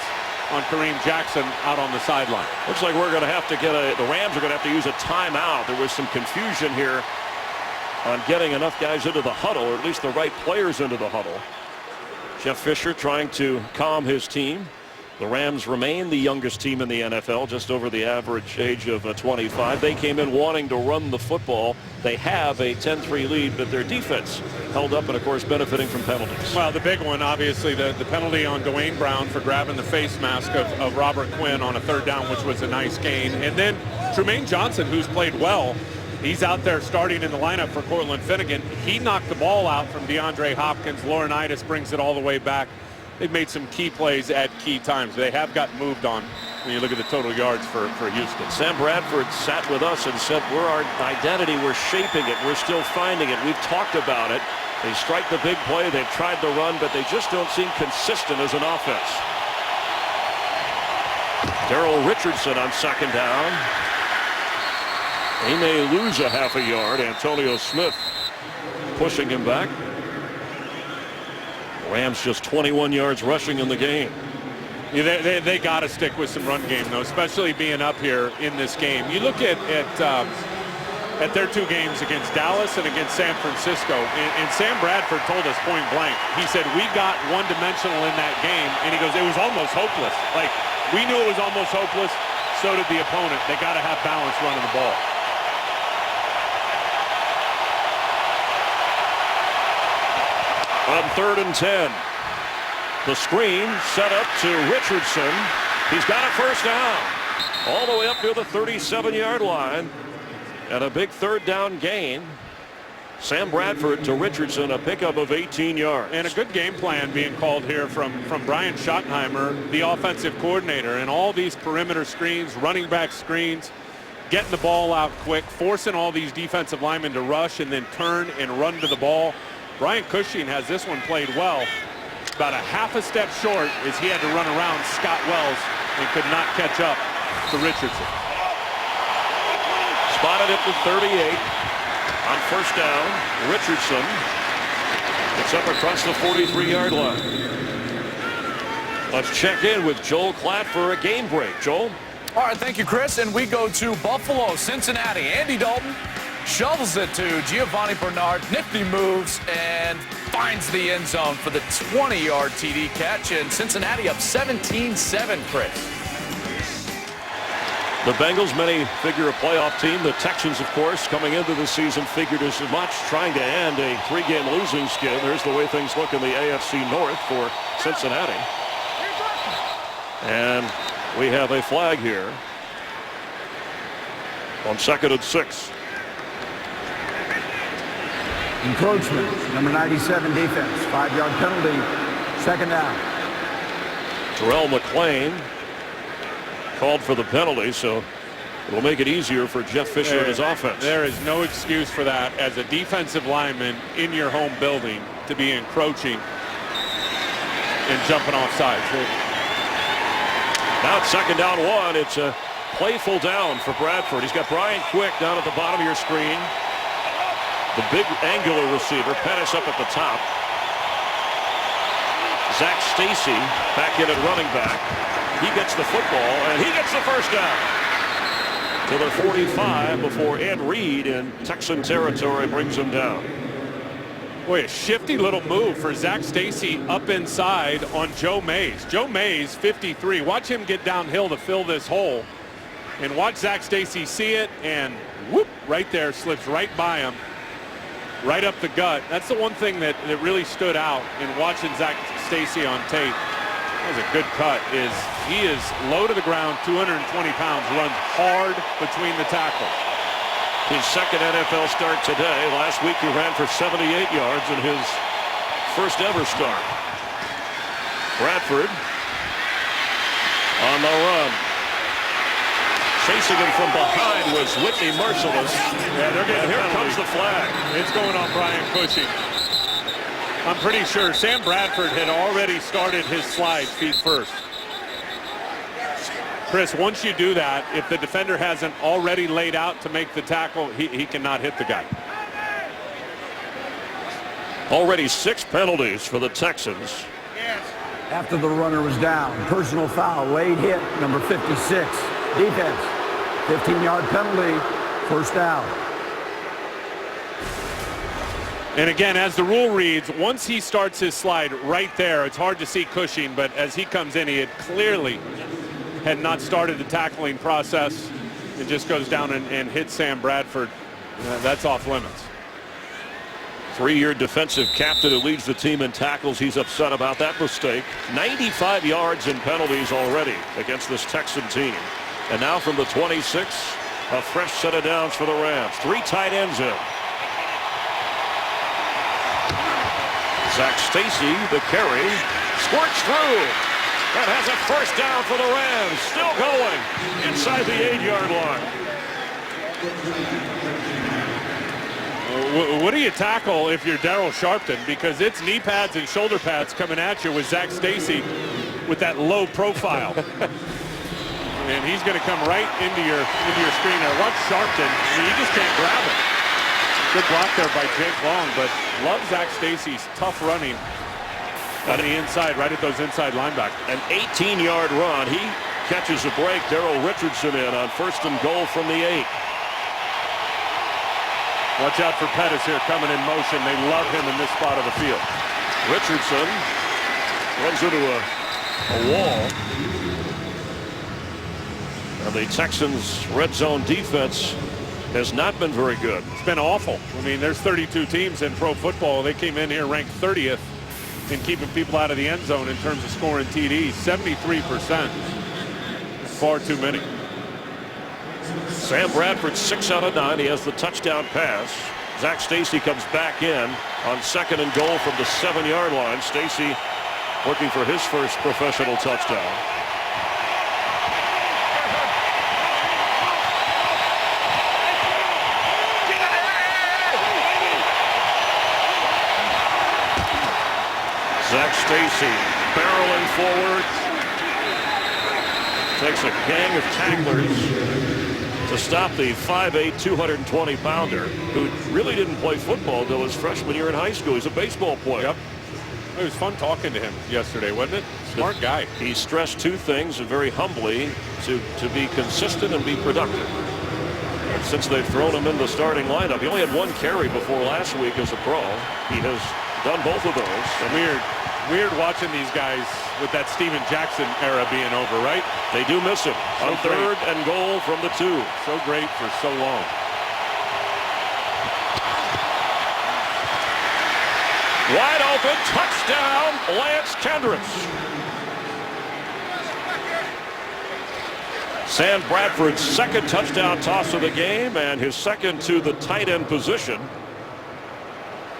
on Kareem Jackson out on the sideline. Looks like we're going to have to get the Rams are going to have to use a timeout. There was some confusion here on getting enough guys into the huddle, or at least the right players into the huddle. Jeff Fisher trying to calm his team. The Rams remain the youngest team in the NFL, just over the average age of 25. They came in wanting to run the football. They have a 10-3 lead, but their defense held up and, of course, benefiting from penalties. Well, the big one, obviously, the penalty on Dwayne Brown for grabbing the face mask of Robert Quinn on a 3rd down, which was a nice gain. And then Trumaine Johnson, who's played well, he's out there starting in the lineup for Cortland Finnegan. He knocked the ball out from DeAndre Hopkins. Laurinaitis brings it all the way back. They've made some key plays at key times. They have got moved on when you look at the total yards for Houston. Sam Bradford sat with us and said, we're our identity, we're shaping it, we're still finding it. We've talked about it. They strike the big play, they've tried to run, but they just don't seem consistent as an offense. Darrell Richardson on 2nd down. He may lose a half a yard. Antonio Smith pushing him back. Rams just 21 yards rushing in the game. Yeah, they got to stick with some run game, though, especially being up here in this game. You look at their 2 games against Dallas and against San Francisco, and Sam Bradford told us point blank. He said, we got one-dimensional in that game, and he goes, it was almost hopeless. Like, we knew it was almost hopeless, so did the opponent. They got to have balance running the ball. On 3rd and 10. The screen set up to Richardson. He's got a 1st down. All the way up to the 37-yard line. And a big 3rd down gain. Sam Bradford to Richardson, a pickup of 18 yards. And a good game plan being called here from Brian Schottenheimer, the offensive coordinator. And all these perimeter screens, running back screens, getting the ball out quick, forcing all these defensive linemen to rush and then turn and run to the ball. Brian Cushing has this one played well. About a half a step short as he had to run around Scott Wells and could not catch up to Richardson. Spotted at the 38 on 1st down. Richardson It's up across the 43-yard line. Let's check in with Joel Klatt for a game break. Joel? All right, thank you, Chris. And we go to Buffalo, Cincinnati. Andy Dalton shovels it to Giovanni Bernard. Nifty moves and finds the end zone for the 20-yard TD catch. And Cincinnati up 17-7, Chris. The Bengals, many figure a playoff team. The Texans, of course, coming into the season figured as much, trying to end a 3-game losing skid. There's the way things look in the AFC North for Cincinnati. And we have a flag here on 2nd and 6. Encroachment, number 97 defense, 5-yard penalty, 2nd down. Terrell McClain called for the penalty, so it'll make it easier for Jeff Fisher and his offense. There is no excuse for that as a defensive lineman in your home building to be encroaching and jumping off sides. Now it's 2nd down 1. It's a playful down for Bradford. He's got Brian Quick down at the bottom of your screen. The big angular receiver, Pettis up at the top. Zach Stacy back in at running back. He gets the football, and he gets the first down to the 45 before Ed Reed in Texan territory brings him down. Boy, a shifty little move for Zach Stacy up inside on Joe Mays. Joe Mays, 53. Watch him get downhill to fill this hole. And watch Zach Stacy see it, and whoop, right there, slips right by him, right up the gut. That's the one thing that really stood out in watching Zach Stacy on tape. That was a good cut. He is low to the ground, 220 pounds, runs hard between the tackles. His 2nd NFL start today. Last week he ran for 78 yards in his first ever start. Bradford on the run. Chasing him from behind was Whitney Merciless. Yeah, they're getting here comes the flag. It's going on Brian Cushing. I'm pretty sure Sam Bradford had already started his slide feet first. Chris, once you do that, if the defender hasn't already laid out to make the tackle, he cannot hit the guy. Already 6 penalties for the Texans. After the runner was down, personal foul, late hit, number 56. Defense, 15-yard penalty, 1st down. And again, as the rule reads, once he starts his slide right there, it's hard to see Cushing, but as he comes in, he had clearly had not started the tackling process. It just goes down and hits Sam Bradford. That's off limits. 3-year defensive captain who leads the team in tackles. He's upset about that mistake. 95 yards in penalties already against this Texan team. And now from the 26, a fresh set of downs for the Rams. 3 tight ends in. Zach Stacy, the carry, squirts through. That has a first down for the Rams. Still going inside the 8-yard line. What do you tackle if you're Darryl Sharpton? Because it's knee pads and shoulder pads coming at you with Zach Stacy with that low profile. And he's going to come right into your screen there. Watch Sharpton. I mean, you just can't grab him. Good block there by Jake Long, but love Zach Stacy's tough running on the inside, right at those inside linebackers. An 18-yard run. He catches a break. Darrell Richardson in on 1st and goal from the 8. Watch out for Pettis here coming in motion. They love him in this spot of the field. Richardson runs into a wall. And the Texans' red zone defense has not been very good. It's been awful. I mean, there's 32 teams in pro football. They came in here ranked 30th in keeping people out of the end zone in terms of scoring TDs. 73%. Far too many. Sam Bradford 6 out of 9. He has the touchdown pass. Zach Stacy comes back in on 2nd and goal from the 7-yard line. Stacy looking for his first professional touchdown. Zach Stacy barreling forward. Takes a gang of tacklers to stop the 5'8", 220-pounder who really didn't play football until his freshman year in high school. He's a baseball player. Yep. It was fun talking to him yesterday, wasn't it? Smart guy. He stressed two things very humbly, to be consistent and be productive. And since they've thrown him in the starting lineup, he only had one carry before last week as a pro. He has done both of those. Weird watching these guys with that Steven Jackson era being over, right? They do miss him. On third and goal from the 2. So great for so long. Wide open, touchdown, Lance Kendricks. Sam Bradford's second touchdown toss of the game and his second to the tight end position.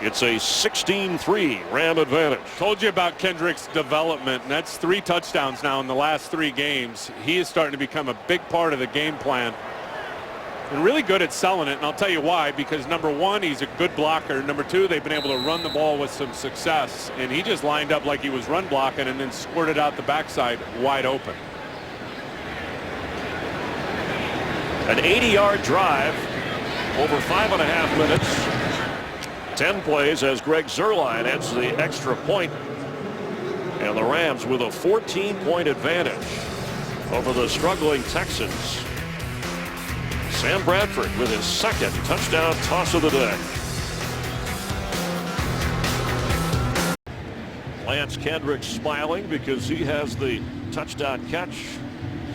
It's a 16-3 Ram advantage. Told you about Kendrick's development, and that's 3 touchdowns now in the last 3 games. He is starting to become a big part of the game plan. And really good at selling it, and I'll tell you why. Because number 1, he's a good blocker. Number 2, they've been able to run the ball with some success. And he just lined up like he was run blocking and then squirted out the backside wide open. An 80-yard drive, over 5.5 minutes. 10 plays as Greg Zuerlein adds the extra point. And the Rams with a 14-point advantage over the struggling Texans. Sam Bradford with his second touchdown toss of the day. Lance Kendricks smiling because he has the touchdown catch.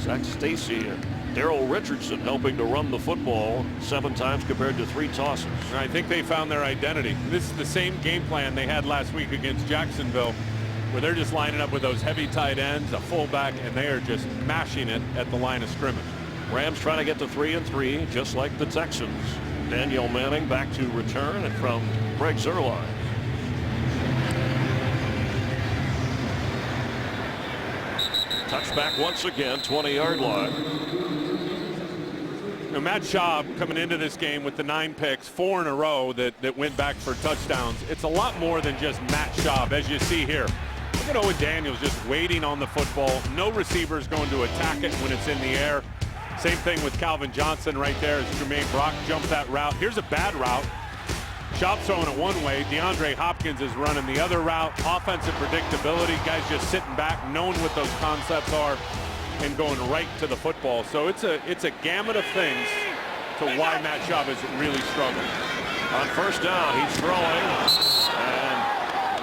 Zach Stacy and Darrell Richardson helping to run the football 7 times compared to 3 tosses. I think they found their identity. This is the same game plan they had last week against Jacksonville, where they're just lining up with those heavy tight ends, a fullback, and they are just mashing it at the line of scrimmage. Rams trying to get to 3-3, just like the Texans. Daniel Manning back to return and from Greg Zuerlein. Touchback once again, 20-yard line. Now, Matt Schaub coming into this game with the 9 picks, 4 in a row that went back for touchdowns. It's a lot more than just Matt Schaub, as you see here. Look at Owen Daniels just waiting on the football. No receivers going to attack it when it's in the air. Same thing with Calvin Johnson right there as Jermaine Brock jumped that route. Here's a bad route. Schaub's throwing it one way. DeAndre Hopkins is running the other route. Offensive predictability. Guys just sitting back, knowing what those concepts are, and going right to the football. So it's a gamut of things to why Matt Schaub is really struggling. On first down, he's throwing, and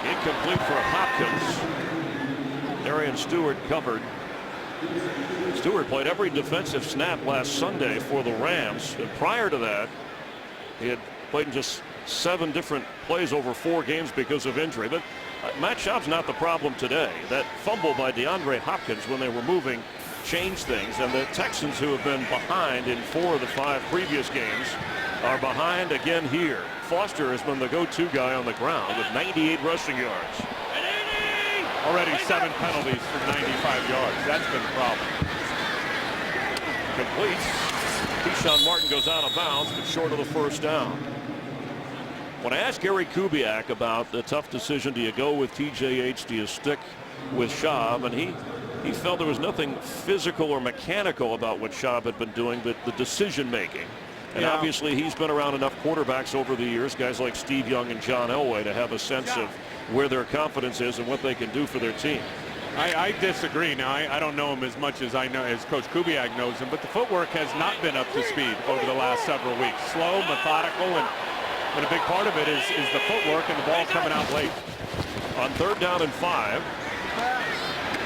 incomplete for Hopkins. Darian Stewart covered. Stewart played every defensive snap last Sunday for the Rams. And prior to that, he had played in just 7 different plays over 4 games because of injury. But Matt Schaub's not the problem today. That fumble by DeAndre Hopkins when they were moving changed things. And the Texans, who have been behind in 4 of the 5 previous games, are behind again here. Foster has been the go-to guy on the ground with 98 rushing yards. Already 7 penalties for 95 yards. That's been the problem. Completes. Keyshawn Martin goes out of bounds, but short of the first down. When I asked Gary Kubiak about the tough decision, do you go with TJH, do you stick with Schaub, and he felt there was nothing physical or mechanical about what Schaub had been doing, but the decision making. And obviously he's been around enough quarterbacks over the years, guys like Steve Young and John Elway, to have a sense of where their confidence is and what they can do for their team. I disagree. Now, I don't know him as much as I know as Coach Kubiak knows him, but the footwork has not been up to speed over the last several weeks. Slow, methodical, and a big part of it is the footwork and the ball coming out late. On third down and 5,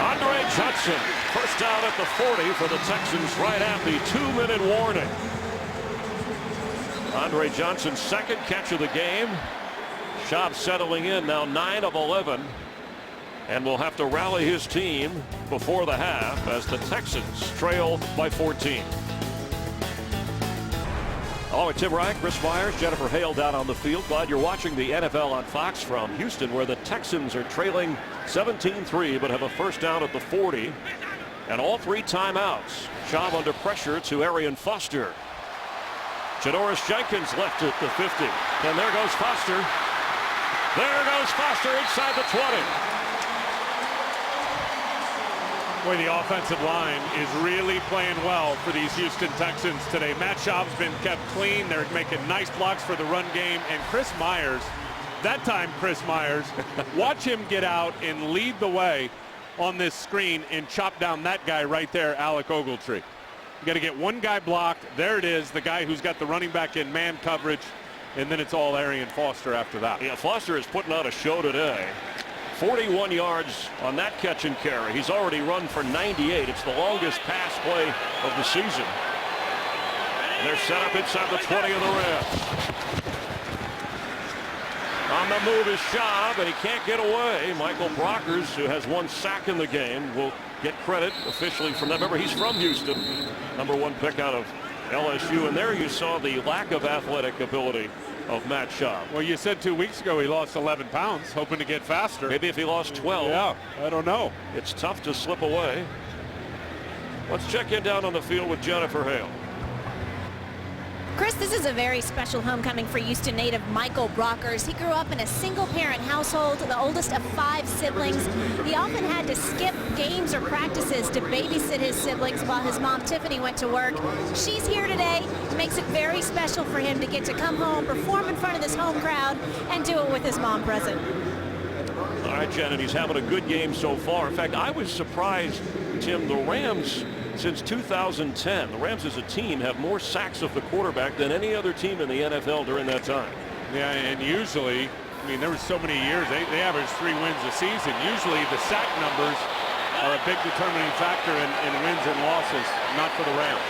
Andre Johnson, first down at the 40 for the Texans right at the 2-minute warning. Andre Johnson's second catch of the game. Schaub settling in now 9 of 11. And will have to rally his team before the half as the Texans trail by 14. Along with Tim Ryan, Chris Myers, Jennifer Hale down on the field. Glad you're watching the NFL on Fox from Houston, where the Texans are trailing 17-3, but have a first down at the 40. And all 3 timeouts. Schaub under pressure to Arian Foster. Janoris Jenkins left at the 50. And there goes Foster. There goes Foster inside the 20. Boy, the offensive line is really playing well for these Houston Texans today. Matt Schaub's been kept clean. They're making nice blocks for the run game. And Chris Myers, watch him get out and lead the way on this screen and chop down that guy right there, Alec Ogletree. You got to get one guy blocked. There it is, the guy who's got the running back in man coverage. And then it's all Arian Foster after that. Yeah, Foster is putting on a show today. 41 yards on that catch and carry. He's already run for 98. It's the longest pass play of the season. And they're set up inside the 20 of the Rams. On the move is Schaub, and he can't get away. Michael Brockers, who has 1 sack in the game, will get credit officially from that. Remember, he's from Houston. #1 pick out of LSU. And there you saw the lack of athletic ability of Matt Schaub. Well, you said 2 weeks ago he lost 11 pounds, hoping to get faster. Maybe if he lost 12. Yeah, I don't know. It's tough to slip away. Let's check in down on the field with Jennifer Hale. Chris, this is a very special homecoming for Houston native Michael Brockers. He grew up in a single-parent household, the oldest of 5 siblings. He often had to skip games or practices to babysit his siblings while his mom, Tiffany, went to work. She's here today. It makes it very special for him to get to come home, perform in front of this home crowd, and do it with his mom present. All right, Jen, and he's having a good game so far. In fact, I was surprised, Tim, the Rams, since 2010, the Rams as a team have more sacks of the quarterback than any other team in the NFL during that time. Yeah, and usually, I mean, there were so many years, they averaged 3 wins a season. Usually the sack numbers are a big determining factor in wins and losses, not for the Rams.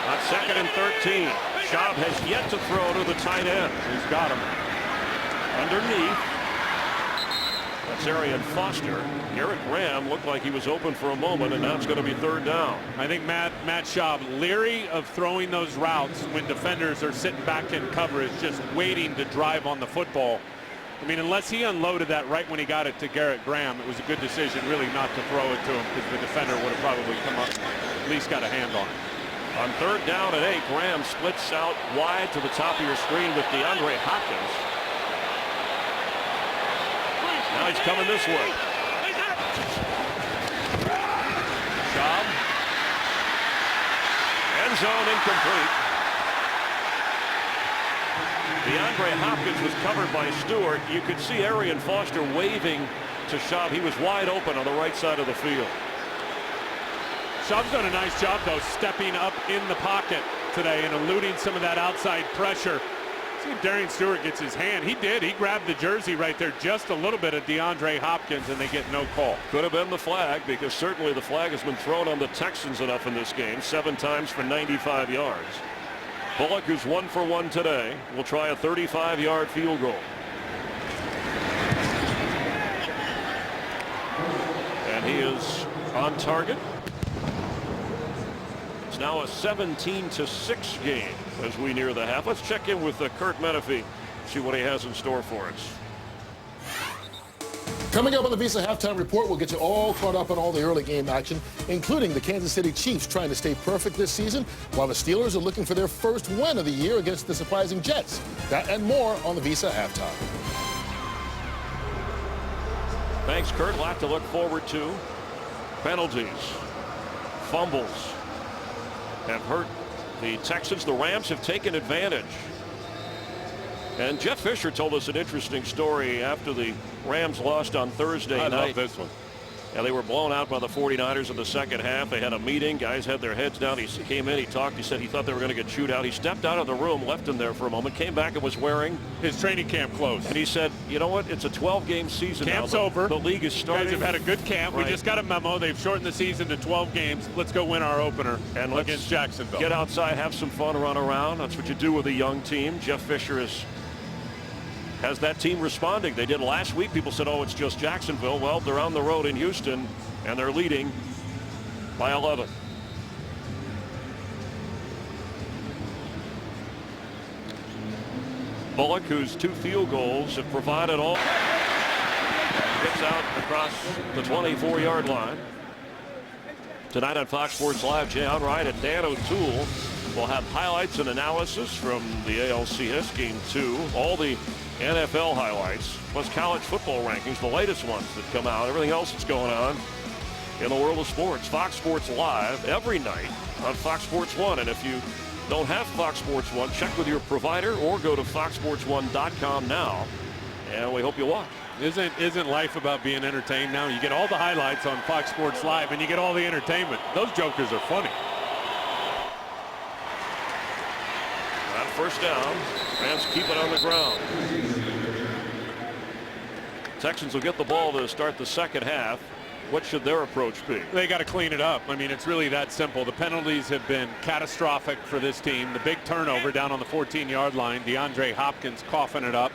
On 2nd and 13, Schaub has yet to throw to the tight end. He's got him. Underneath, that's Arian Foster. Garrett Graham looked like he was open for a moment, and now it's going to be 3rd down. I think Matt Schaub, leery of throwing those routes when defenders are sitting back in coverage, just waiting to drive on the football. I mean, unless he unloaded that right when he got it to Garrett Graham, it was a good decision really not to throw it to him, because the defender would have probably come up, at least got a hand on it. On 3rd down and 8, Graham splits out wide to the top of your screen with DeAndre Hopkins. Now he's coming this way. Schaub. End zone incomplete. DeAndre Hopkins was covered by Stewart. You could see Arian Foster waving to Schaub. He was wide open on the right side of the field. Schaub's done a nice job, though, stepping up in the pocket today and eluding some of that outside pressure. See if Darian Stewart gets his hand. He did. He grabbed the jersey right there, just a little bit of DeAndre Hopkins, and they get no call. Could have been the flag, because certainly the flag has been thrown on the Texans enough in this game. 7 times for 95 yards. Bullock, who's 1 for 1 today, will try a 35-yard field goal. And he is on target. It's now a 17-6 game as we near the half. Let's check in with Kurt Menefee, see what he has in store for us. Coming up on the Visa Halftime Report, we'll get you all caught up on all the early game action, including the Kansas City Chiefs trying to stay perfect this season, while the Steelers are looking for their first win of the year against the surprising Jets. That and more on the Visa Halftime. Thanks, Kurt. A lot to look forward to. Penalties, fumbles have hurt the Texans. The Rams have taken advantage. And Jeff Fisher told us an interesting story after the Rams lost on Thursday night. I love this one. And they were blown out by the 49ers in the second half. They had a meeting. Guys had their heads down. He came in, he talked. He said he thought they were going to get chewed out. He stepped out of the room, left him there for a moment, came back and was wearing his training camp clothes. And he said, you know what? It's a 12-game season Camp's now. over. The league is starting. Guys have had a good camp. Right. We just got a memo. They've shortened the season to 12 games. Let's go win our opener and against Jacksonville. Get outside, have some fun, run around. That's what you do with a young team. Jeff Fisher has that team responding. They did last week. People said, oh, it's just Jacksonville. Well, they're on the road in Houston, and they're leading by 11. Bullock, whose 2 field goals have provided all, gets out across the 24-yard line. Tonight on Fox Sports Live, Jay Onright and Dan O'Toole will have highlights and analysis from the ALCS Game 2. All the NFL highlights, plus college football rankings, the latest ones that come out, everything else that's going on in the world of sports. Fox Sports Live every night on Fox Sports 1. And if you don't have Fox Sports 1, check with your provider or go to foxsports1.com now. And we hope you watch. Isn't life about being entertained now? You get all the highlights on Fox Sports Live and you get all the entertainment. Those jokers are funny. On first down, Rams keep it on the ground. Texans will get the ball to start the second half. What should their approach be? They got to clean it up. I mean, it's really that simple. The penalties have been catastrophic for this team. The big turnover down on the 14-yard line, DeAndre Hopkins coughing it up,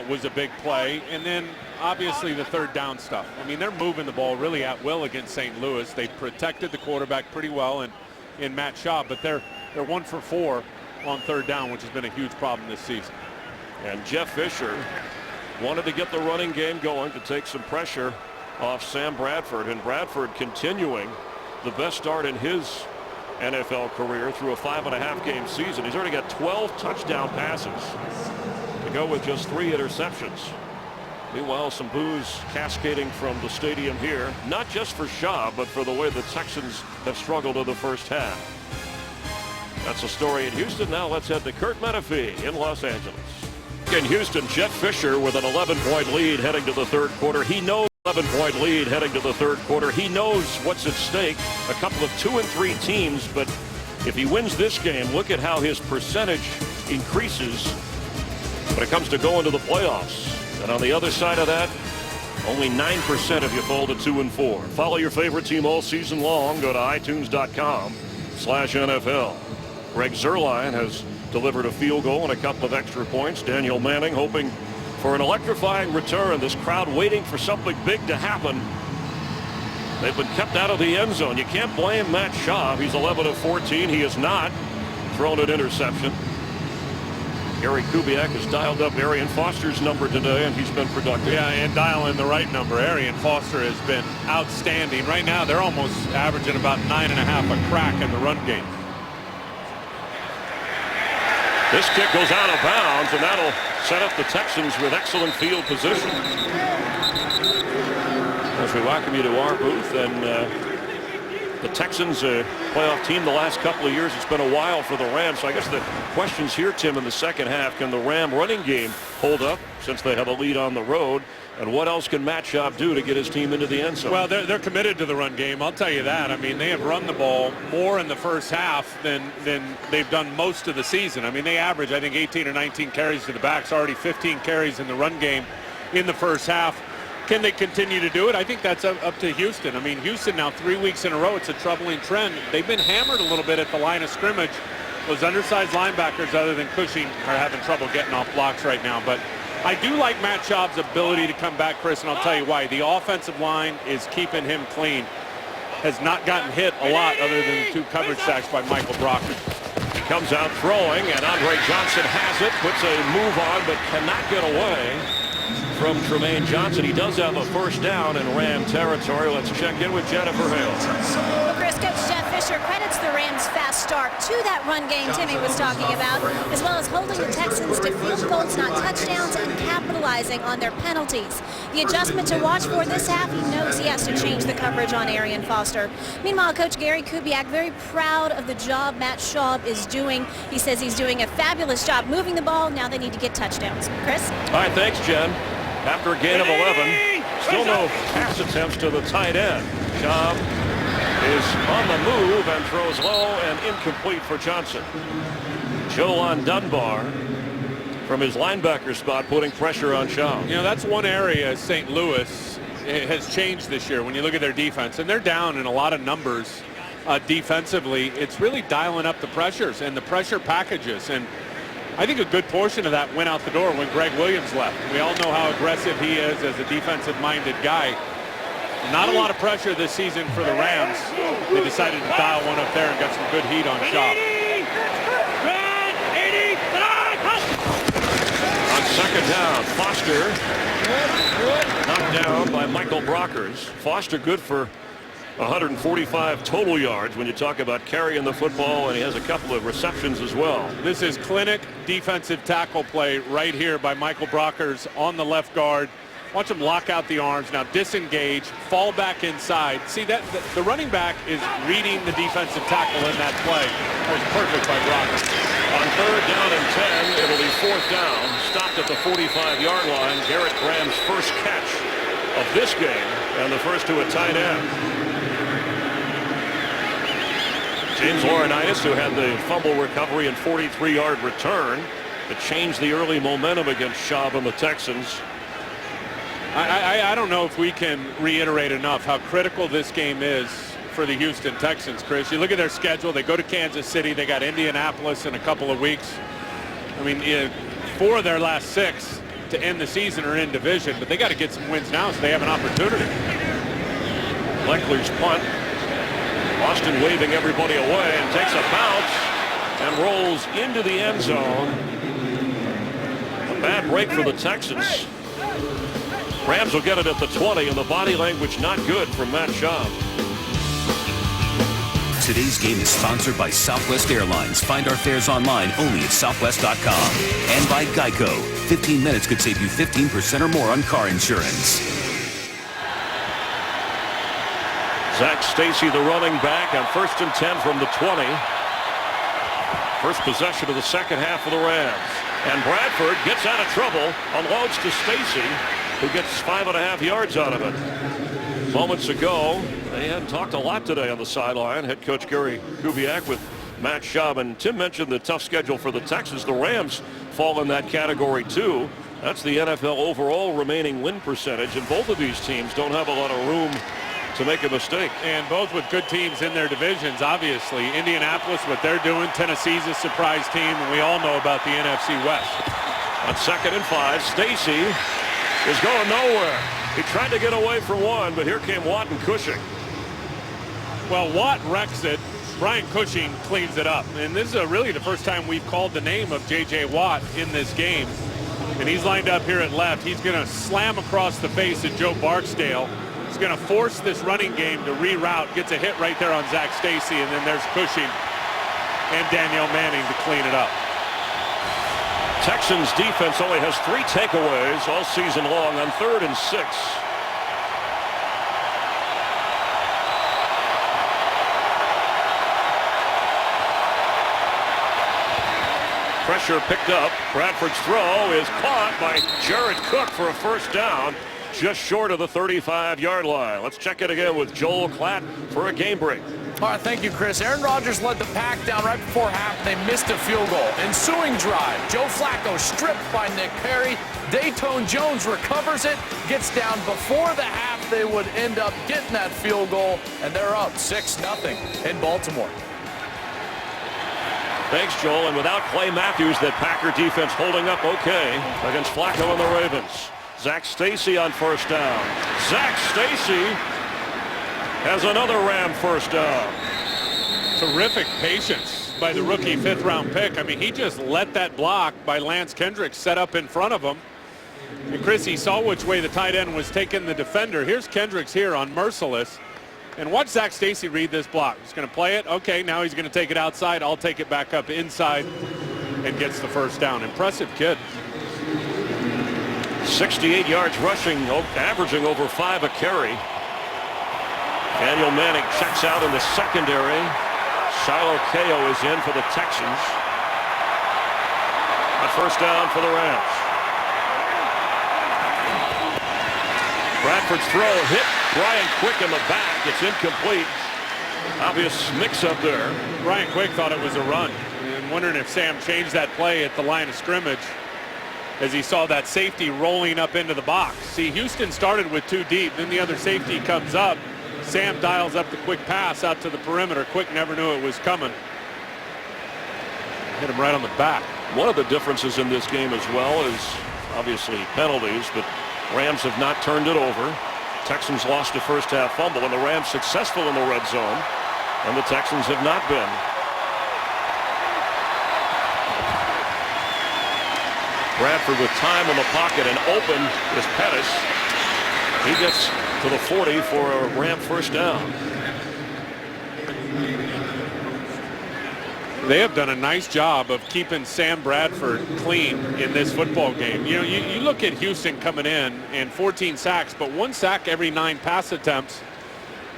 was a big play. And then obviously the third down stuff. I mean, they're moving the ball really at will against St. Louis. They protected the quarterback pretty well in Matt Schaub, but they're 1 for 4 on third down, which has been a huge problem this season. And Jeff Fisher wanted to get the running game going to take some pressure off Sam Bradford, and Bradford continuing the best start in his NFL career through a 5.5 game season. He's already got 12 touchdown passes to go with just 3 interceptions. Meanwhile, some boos cascading from the stadium here, not just for Schaub, but for the way the Texans have struggled in the first half. That's a story in Houston. Now let's head to Kurt Menefee in Los Angeles. In Houston, Jeff Fisher with an 11-point lead heading to the third quarter. He knows 11-point lead heading to the third quarter. He knows what's at stake. A couple of 2 and 3 teams, but if he wins this game, look at how his percentage increases when it comes to going to the playoffs. And on the other side of that, only 9% of you fall to 2 and 4. Follow your favorite team all season long. Go to itunes.com/NFL. Greg Zuerlein has delivered a field goal and a couple of extra points. Daniel Manning hoping for an electrifying return. This crowd waiting for something big to happen. They've been kept out of the end zone. You can't blame Matt Schaub. He's 11 of 14. He has not thrown an interception. Gary Kubiak has dialed up Arian Foster's number today, and he's been productive. Yeah, and dialing the right number. Arian Foster has been outstanding. Right now, they're almost averaging about 9.5 a crack in the run game. This kick goes out of bounds, and that'll set up the Texans with excellent field position. As we welcome you to our booth, and the Texans, a playoff team the last couple of years. It's been a while for the Rams. So I guess the questions here, Tim, in the second half, can the Ram running game hold up since they have a lead on the road? And what else can Matt Schaub do to get his team into the end zone? Well, they're committed to the run game. I'll tell you that. I mean, they have run the ball more in the first half than they've done most of the season. I mean, they average, I think, 18 or 19 carries to the backs, already 15 carries in the run game in the first half. Can they continue to do it? I think that's up to Houston. I mean, Houston now 3 weeks in a row, it's a troubling trend. They've been hammered a little bit at the line of scrimmage. Those undersized linebackers, other than Cushing, are having trouble getting off blocks right now. But I do like Matt Schaub's ability to come back, Chris, and I'll tell you why. The offensive line is keeping him clean. Has not gotten hit a lot other than 2 coverage sacks by Michael Brockman. He comes out throwing, and Andre Johnson has it, puts a move on, but cannot get away from Tremaine Johnson. He does have a first down in Ram territory. Let's check in with Jennifer Hale. Well, Chris, Coach Jeff Fisher credits the Rams' fast start to that run game Timmy was talking about, as well as holding the Texans to field goals, not touchdowns, and capitalizing on their penalties. The adjustment to watch for this half, he knows he has to change the coverage on Arian Foster. Meanwhile, Coach Gary Kubiak very proud of the job Matt Schaub is doing. He says he's doing a fabulous job moving the ball. Now they need to get touchdowns. Chris? All right, thanks, Jen. After a gain of 11, still no pass attempts to the tight end. Schaub is on the move and throws low and incomplete for Johnson. Jolon Dunbar from his linebacker spot putting pressure on Schaub. You know, that's one area St. Louis has changed this year when you look at their defense. And they're down in a lot of numbers defensively. It's really dialing up the pressures and the pressure packages. And I think a good portion of that went out the door when Greg Williams left. We all know how aggressive he is as a defensive-minded guy. Not a lot of pressure this season for the Rams. They decided to dial one up there and got some good heat on Schaub. On second down, Foster knocked down by Michael Brockers. Foster good for 145 total yards when you talk about carrying the football, and he has a couple of receptions as well. This is clinic defensive tackle play right here by Michael Brockers on the left guard. Watch him lock out the arms. Now disengage, fall back inside. See that the running back is reading the defensive tackle in that play. That was perfect by Brock. On 3rd down and 10, it'll be 4th down. Stopped at the 45-yard line. Garrett Graham's first catch of this game, and the first to a tight end. James Laurinaitis, who had the fumble recovery and 43-yard return to change the early momentum against Schaub and the Texans. I don't know if we can reiterate enough how critical this game is for the Houston Texans, Chris. You look at their schedule. They go to Kansas City. They got Indianapolis in a couple of weeks. I mean, 4 of their last 6 to end the season are in division, but they got to get some wins now so they have an opportunity. Leckler's punt. Austin waving everybody away and takes a bounce and rolls into the end zone. A bad break for the Texans. Rams will get it at the 20, and the body language not good from Matt Schaub. Today's game is sponsored by Southwest Airlines. Find our fares online only at southwest.com. And by Geico. 15 minutes could save you 15% or more on car insurance. Zach Stacy, the running back, on 1st and 10 from the 20. First possession of the second half of the Rams. And Bradford gets out of trouble, unloads to Stacy, who gets 5.5 yards out of it. Moments ago, they hadn't talked a lot today on the sideline. Head coach Gary Kubiak with Matt Schaub. And Tim mentioned the tough schedule for the Texans. The Rams fall in that category too. That's the NFL overall remaining win percentage. And both of these teams don't have a lot of room to make a mistake. And both with good teams in their divisions, obviously. Indianapolis, what they're doing. Tennessee's a surprise team, and we all know about the NFC West. On 2nd and 5, Stacy is going nowhere. He tried to get away from one, but here came Watt and Cushing. Well, Watt wrecks it. Brian Cushing cleans it up. And this is really the first time we've called the name of J.J. Watt in this game. And he's lined up here at left. He's going to slam across the face of Joe Barksdale. He's going to force this running game to reroute. Gets a hit right there on Zach Stacy, and then there's Cushing and Danielle Manning to clean it up. Texans defense only has 3 takeaways all season long on 3rd and 6. Pressure picked up. Bradford's throw is caught by Jared Cook for a first down, just short of the 35-yard line. Let's check it again with Joel Klatt for a game break. All right, thank you, Chris. Aaron Rodgers led the pack down right before half. They missed a field goal. Ensuing drive, Joe Flacco stripped by Nick Perry. Dayton Jones recovers it, gets down before the half. They would end up getting that field goal, and they're up 6-0 in Baltimore. Thanks, Joel. And without Clay Matthews, that Packer defense holding up okay against Flacco and the Ravens. Zach Stacy on first down. Zach Stacy has another Ram first down. Terrific patience by the rookie 5th-round pick. I mean, he just let that block by Lance Kendricks set up in front of him. And Chris, he saw which way the tight end was taking the defender. Here's Kendricks here on Merciless. And watch Zach Stacy read this block. He's going to play it. Okay, now he's going to take it outside. I'll take it back up inside and gets the first down. Impressive kid. 68 yards rushing, averaging over 5 a carry. Daniel Manning checks out in the secondary. Shiloh Kao is in for the Texans. A first down for the Rams. Bradford's throw hit Brian Quick in the back. It's incomplete. Obvious mix-up there. Brian Quick thought it was a run. And wondering if Sam changed that play at the line of scrimmage as he saw that safety rolling up into the box. See, Houston started with 2 deep. Then the other safety comes up. Sam dials up the quick pass out to the perimeter. Quick never knew it was coming. Hit him right on the back. One of the differences in this game as well is obviously penalties, but Rams have not turned it over. Texans lost a first half fumble, and the Rams successful in the red zone, and the Texans have not been. Bradford with time in the pocket, and open is Pettis. He gets to the 40 for a Ram first down. They have done a nice job of keeping Sam Bradford clean in this football game. You know, you look at Houston coming in and 14 sacks, but 1 sack every 9 pass attempts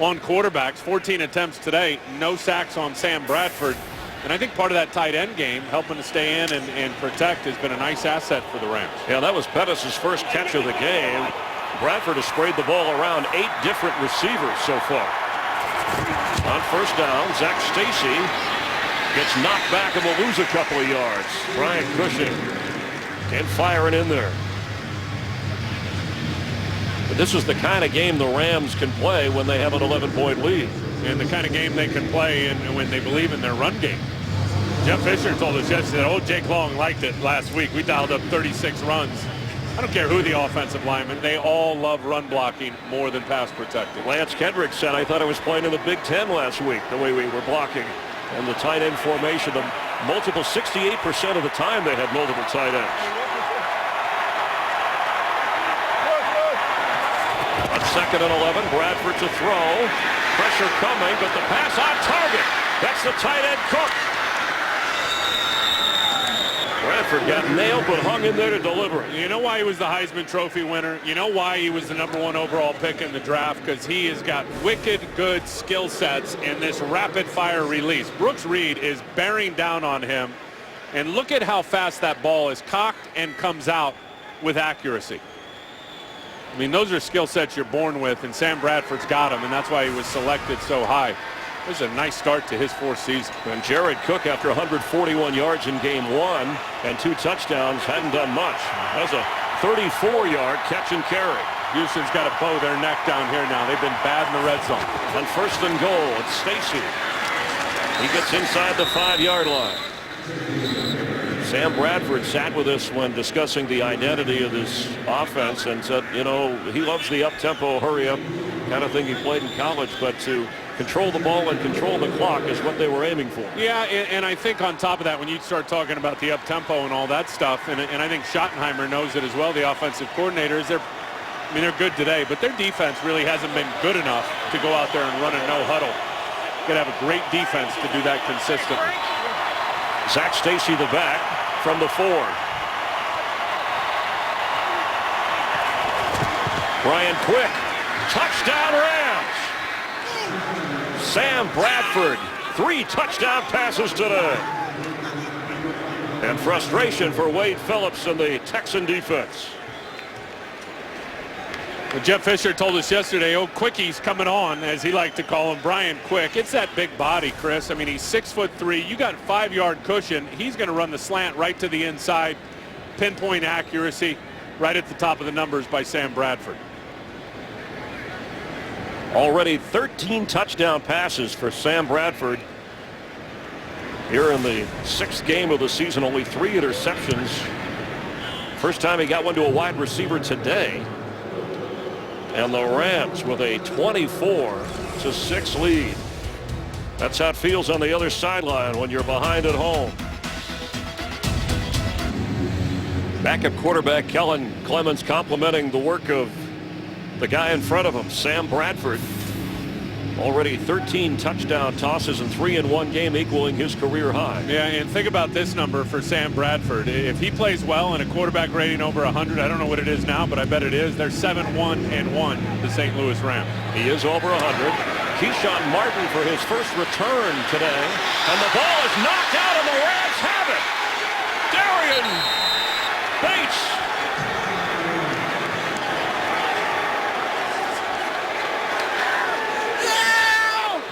on quarterbacks. 14 attempts today, no sacks on Sam Bradford. And I think part of that tight end game, helping to stay in and protect, has been a nice asset for the Rams. Yeah, that was Pettis' first catch of the game. Bradford has sprayed the ball around 8 different receivers so far. On first down, Zach Stacy gets knocked back and will lose a couple of yards. Brian Cushing and firing in there. But this is the kind of game the Rams can play when they have an 11-point lead. And the kind of game they can play and when they believe in their run game. Jeff Fisher told us yesterday, oh, Jake Long liked it last week. We dialed up 36 runs. I don't care who the offensive linemen, they all love run blocking more than pass protecting. Lance Kendrick said, I thought I was playing in the Big Ten last week, the way we were blocking. And the tight end formation, the multiple 68% of the time they had multiple tight ends. On 2nd and 11, Bradford to throw. Pressure coming, but the pass on target. That's the tight end Cook. Bradford got nailed, but hung in there to deliver. You know why he was the Heisman Trophy winner? You know why he was the #1 overall pick in the draft? Because he has got wicked good skill sets in this rapid-fire release. Brooks Reed is bearing down on him, and look at how fast that ball is cocked and comes out with accuracy. I mean, those are skill sets you're born with, and Sam Bradford's got them, and that's why he was selected so high. This is a nice start to his 4th season. And Jared Cook, after 141 yards in game 1 and 2 touchdowns, hadn't done much. That's a 34-yard catch and carry. Houston's got to bow their neck down here now. They've been bad in the red zone. On 1st and goal, it's Stacy. He gets inside the 5-yard line. Sam Bradford sat with us when discussing the identity of this offense and said, you know, he loves the up-tempo, hurry-up kind of thing he played in college, but to control the ball and control the clock is what they were aiming for. Yeah, and I think on top of that, when you start talking about the up-tempo and all that stuff, and I think Schottenheimer knows it as well, the offensive coordinators, they're good today, but their defense really hasn't been good enough to go out there and run a no-huddle. Got to have a great defense to do that consistently. Zach Stacy, the back, from the 4. Brian Quick, touchdown Rams. Sam Bradford, 3 touchdown passes today. And frustration for Wade Phillips and the Texan defense. Well, Jeff Fisher told us yesterday, oh, Quickie's coming on, as he liked to call him, Brian Quick. It's that big body, Chris. I mean, he's 6'3". You got 5-yard cushion. He's going to run the slant right to the inside. Pinpoint accuracy right at the top of the numbers by Sam Bradford. Already 13 touchdown passes for Sam Bradford. Here in the 6th game of the season, only 3 interceptions. First time he got one to a wide receiver today. And the Rams with a 24-6 lead. That's how it feels on the other sideline when you're behind at home. Backup quarterback Kellen Clemens complimenting the work of the guy in front of him, Sam Bradford. Already 13 touchdown tosses in 3 in one game, equaling his career high. Yeah, and think about this number for Sam Bradford. If he plays well and a quarterback rating over 100, I don't know what it is now, but I bet it is. They're 7-1-1, the St. Louis Rams. He is over 100. Keyshawn Martin for his first return today. And the ball is knocked out and the Rams have it. Darian Bates.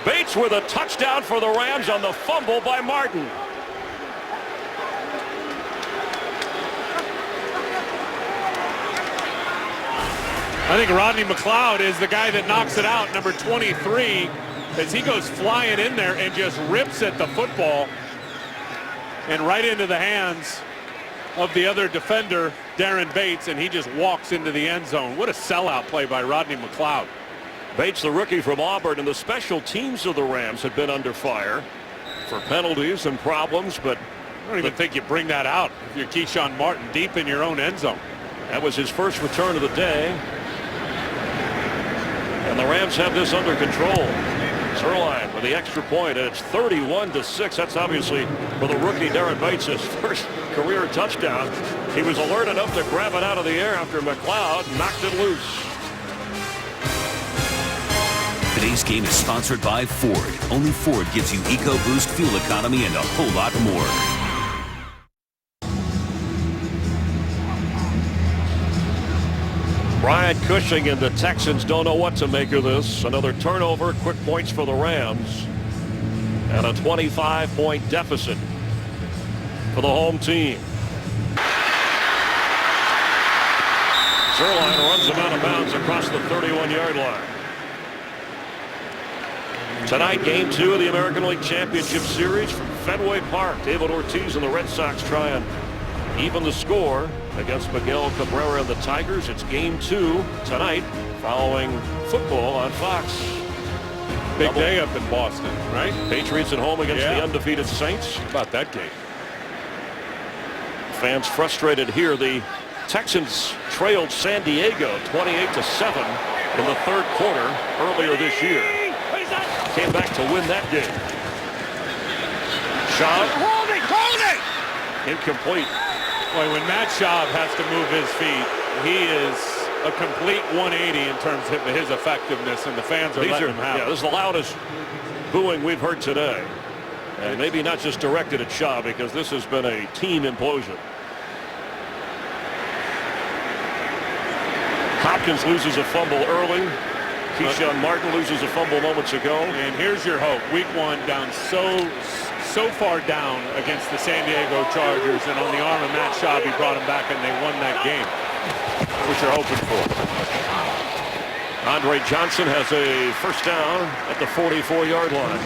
Bates with a touchdown for the Rams on the fumble by Martin. I think Rodney McLeod is the guy that knocks it out, number 23, as he goes flying in there and just rips at the football and right into the hands of the other defender, Darren Bates, and he just walks into the end zone. What a sellout play by Rodney McLeod. Bates, the rookie from Auburn, and the special teams of the Rams had been under fire for penalties and problems, but I don't even think you bring that out if you're Keyshawn Martin deep in your own end zone. That was his first return of the day. And the Rams have this under control. Zerline with the extra point, and it's 31-6. That's obviously for the rookie Darren Bates, his first career touchdown. He was alert enough to grab it out of the air after McLeod knocked it loose. Today's game is sponsored by Ford. Only Ford gives you EcoBoost fuel economy and a whole lot more. Brian Cushing and the Texans don't know what to make of this. Another turnover, quick points for the Rams, and a 25-point deficit for the home team. Zerline runs him out of bounds across the 31-yard line. Tonight, Game 2 of the American League Championship Series from Fenway Park. David Ortiz and the Red Sox try and even the score against Miguel Cabrera and the Tigers. It's Game 2 tonight following football on Fox. Big day up in Boston, right? Patriots at home against the undefeated Saints. How about that game? Fans frustrated here. The Texans trailed San Diego 28-7 in the third quarter earlier this year. Came back to win that game. Schaub. Hold it! Incomplete. Boy, when Matt Schaub has to move his feet, he is a complete 180 in terms of his effectiveness, and the fans are letting him have it. This is the loudest booing we've heard today. And maybe not just directed at Schaub, because this has been a team implosion. Hopkins loses a fumble early. Keyshawn Martin loses a fumble moments ago. And here's your hope. Week 1 down so far down against the San Diego Chargers, and on the arm of Matt Schaub, he brought him back and they won that game. What you're hoping for. Andre Johnson has a first down at the 44-yard line.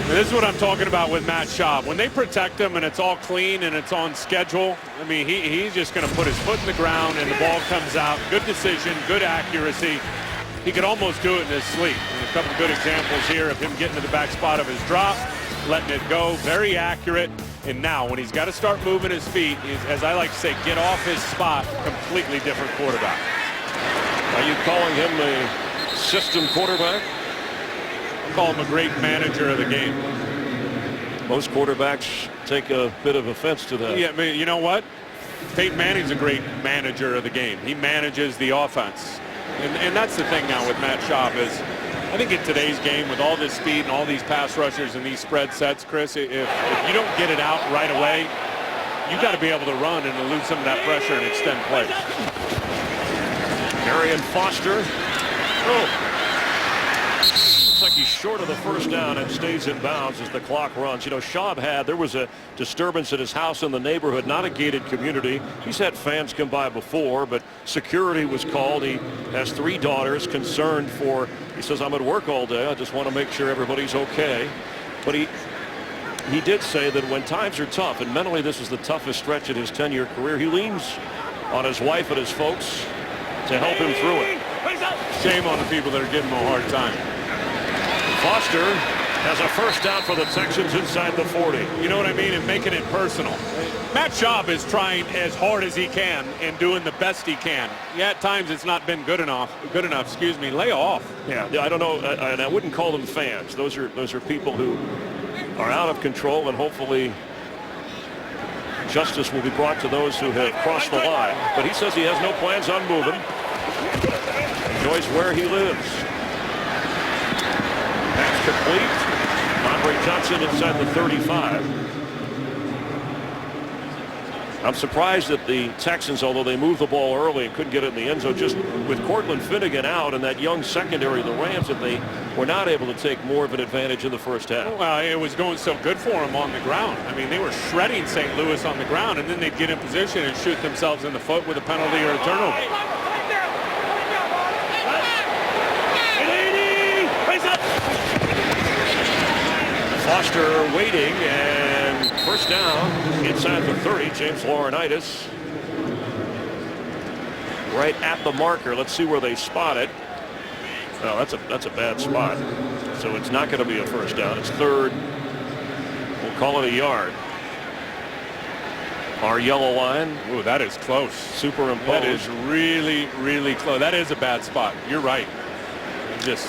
This is what I'm talking about with Matt Schaub. When they protect him and it's all clean and it's on schedule, I mean, he's just going to put his foot in the ground and the ball comes out. Good decision, good accuracy. He could almost do it in his sleep. And a couple of good examples here of him getting to the back spot of his drop, letting it go, very accurate. And now when he's got to start moving his feet, as I like to say, get off his spot, completely different quarterback. Are you calling him a system quarterback? I call him a great manager of the game. Most quarterbacks take a bit of offense to that. Yeah, I mean, you know what? Peyton Manning's a great manager of the game. He manages the offense. And that's the thing now with Matt Schaub is, I think in today's game with all this speed and all these pass rushers and these spread sets, Chris, if you don't get it out right away, you got to be able to run and elude some of that pressure and extend plays. Arian Foster. Looks like he's short of the first down and stays in bounds as the clock runs. You know, Schaub there was a disturbance at his house in the neighborhood, not a gated community. He's had fans come by before, but security was called. He has 3 daughters, concerned for, he says, I'm at work all day. I just want to make sure everybody's okay. But he did say that when times are tough, and mentally this is the toughest stretch in his 10-year career, he leans on his wife and his folks to help him through it. Shame on the people that are giving him a hard time. Foster has a first down for the Texans inside the 40. You know what I mean? And making it personal. Matt Schaub is trying as hard as he can and doing the best he can. Yeah, at times it's not been good enough. Excuse me. Lay off. Yeah, I don't know. And I wouldn't call them fans. Those are people who are out of control, and hopefully justice will be brought to those who have crossed the line. But he says he has no plans on moving. Enjoys where he lives. Pass complete. Andre Johnson inside the 35. I'm surprised that the Texans, although they moved the ball early and couldn't get it in the end zone, just with Cortland Finnegan out and that young secondary of the Rams, that they were not able to take more of an advantage in the first half. Well, it was going so good for them on the ground. I mean, they were shredding St. Louis on the ground, and then they'd get in position and shoot themselves in the foot with a penalty or a turnover. Foster waiting, and first down inside the 30. James Laurinaitis right at the marker. Let's see where they spot it. Oh, that's a bad spot. So it's not going to be a first down. It's third. We'll call it a yard. Our yellow line. Ooh, that is close. Superimposed. That is really, really close. That is a bad spot. You're right. just,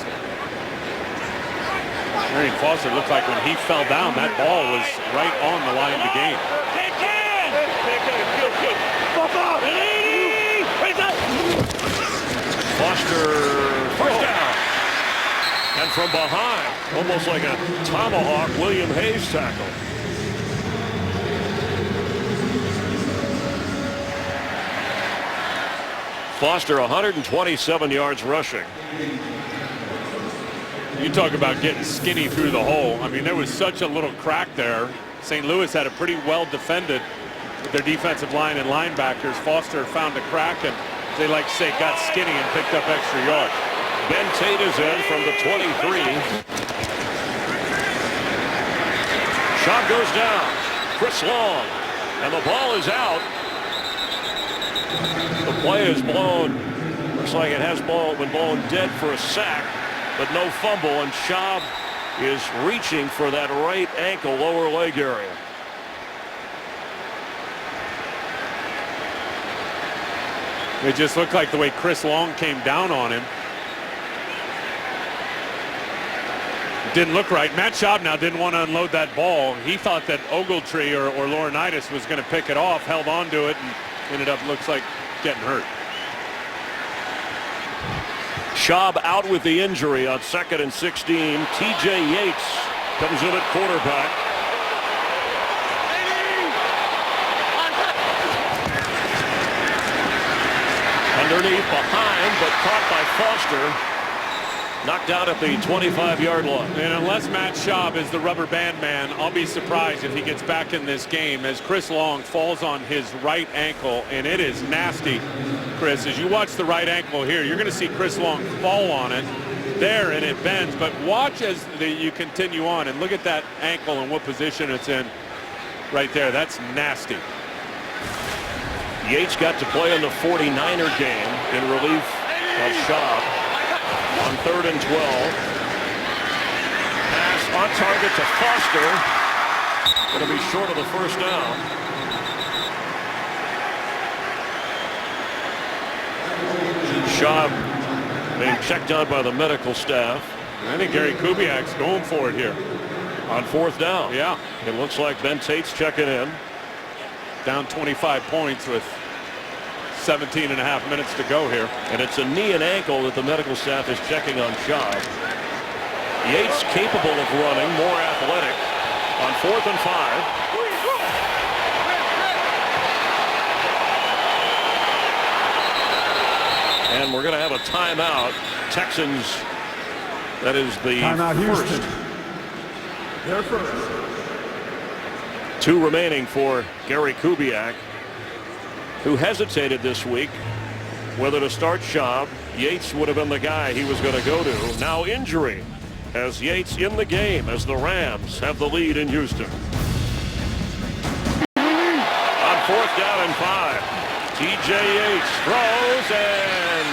Marion Foster looked like when he fell down, that ball was right on the line to gain. Foster, first down. And from behind, almost like a tomahawk, William Hayes tackle. Foster 127 yards rushing. You talk about getting skinny through the hole. I mean, there was such a little crack there. St. Louis had a pretty well defended with their defensive line and linebackers. Foster found a crack and, they like to say, got skinny and picked up extra yards. Ben Tate is in from the 23. Shot goes down. Chris Long. And the ball is out. The play is blown. Looks like it has been blown dead for a sack, but no fumble. And Schaub is reaching for that right ankle, lower leg area. It just looked like the way Chris Long came down on him. It didn't look right. Matt Schaub now didn't want to unload that ball. He thought that Ogletree or Laurinaitis was going to pick it off, held on to it, and ended up, looks like, getting hurt. Schaub out with the injury on 2nd and 16. T.J. Yates comes in at quarterback. Underneath, behind, but caught by Foster. Knocked out at the 25-yard line. And unless Matt Schaub is the rubber band man, I'll be surprised if he gets back in this game as Chris Long falls on his right ankle, and it is nasty, Chris. As you watch the right ankle here, you're going to see Chris Long fall on it there, and it bends. But watch as you continue on, and look at that ankle and what position it's in right there. That's nasty. Yates got to play in the 49er game in relief of Schaub. On 3rd and 12. Pass on target to Foster. Going to be short of the first down. Schaub being checked on by the medical staff. I think Gary Kubiak's going for it here. On 4th down. Yeah. It looks like Ben Tate's checking in. Down 25 points with 17 and a half minutes to go here. And it's a knee and ankle that the medical staff is checking on Schaub. Yates capable of running, more athletic. On 4th and 5. And we're going to have a timeout. Texans, that is the timeout, first. Houston. They're first. 2 remaining for Gary Kubiak, who hesitated this week whether to start Schaub. Yates would have been the guy he was going to go to. Now injury as Yates in the game as the Rams have the lead in Houston. On 4th down and 5. T.J. Yates throws, and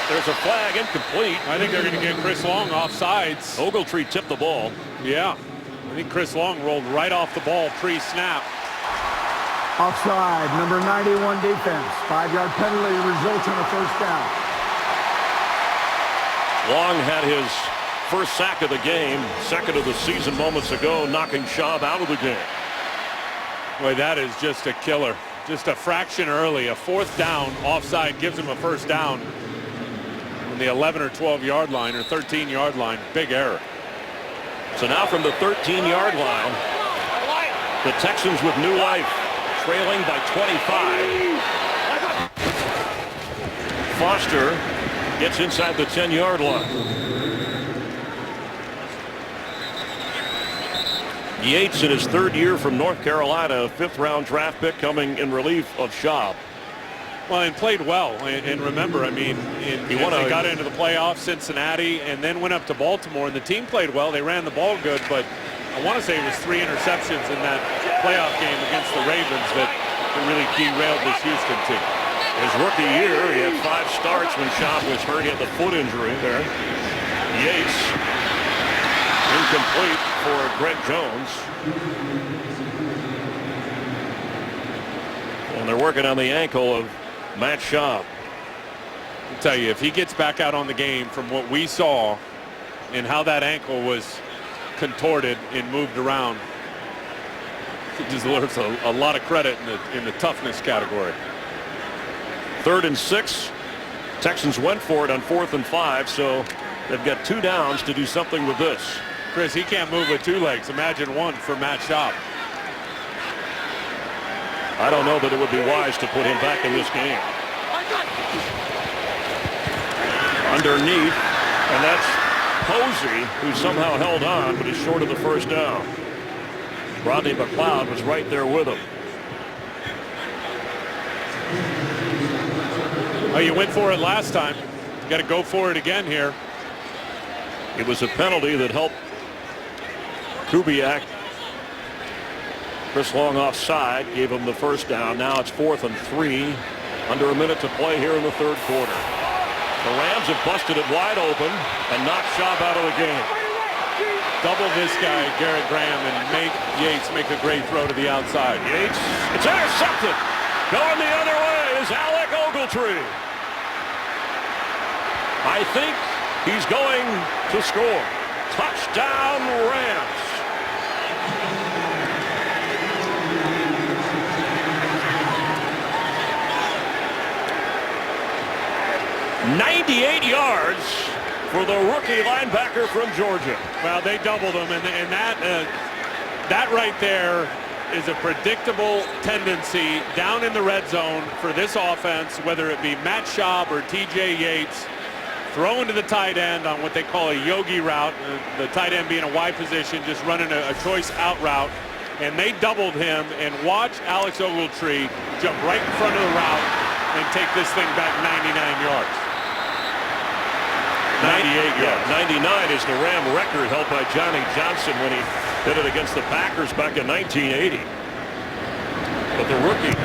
there's a flag, incomplete. I think they're going to get Chris Long offsides. Ogletree tipped the ball. Yeah. I think Chris Long rolled right off the ball pre-snap. Offside, number 91 defense. 5-yard penalty results in a first down. Long had his first sack of the game, second of the season moments ago, knocking Schaub out of the game. Boy, that is just a killer. Just a fraction early. A 4th down offside gives him a first down on the 11 or 12-yard line or 13-yard line. Big error. So now from the 13-yard line, the Texans with new life, trailing by 25. Foster gets inside the 10-yard line. Yates in his 3rd year from North Carolina, 5th-round draft pick coming in relief of Schaub. Well, and played well. And remember, I mean, they got into the playoffs, Cincinnati, and then went up to Baltimore, and the team played well. They ran the ball good, but I want to say it was 3 interceptions in that playoff game against the Ravens that really derailed this Houston team. His rookie year, he had 5 starts when Schaub was hurt. He had the foot injury there. Yates, incomplete for Greg Jones. And they're working on the ankle of Matt Schaub. I'll tell you, if he gets back out on the game from what we saw and how that ankle was contorted and moved around, he deserves a lot of credit in the toughness category. 3rd and 6. Texans went for it on 4th and 5, so they've got 2 downs to do something with this. Chris, he can't move with 2 legs. Imagine one for Matt Schaub. I don't know that it would be wise to put him back in this game. Underneath, and that's Posey, who somehow held on, but he's short of the 1st down. Rodney McLeod was right there with him. Oh, you went for it last time. You got to go for it again here. It was a penalty that helped Kubiak. Chris Long offside, gave him the 1st down. Now it's 4th and 3. Under a minute to play here in the 3rd quarter. The Rams have busted it wide open and knocked Schaub out of the game. Double this guy, Garrett Graham, and make Yates make a great throw to the outside. Yates, it's intercepted. Going the other way is Alec Ogletree. I think he's going to score. Touchdown Rams. $98 yards for the rookie linebacker from Georgia. Well, they doubled him, and that right there is a predictable tendency down in the red zone for this offense, whether it be Matt Schaub or TJ Yates, throwing to the tight end on what they call a yogi route, the tight end being a wide position, just running a choice out route, and they doubled him, and watch Alex Ogletree jump right in front of the route and take this thing back 99 yards. 98 yards. 99 is the Ram record held by Johnny Johnson when he did it against the Packers back in 1980. But the rookie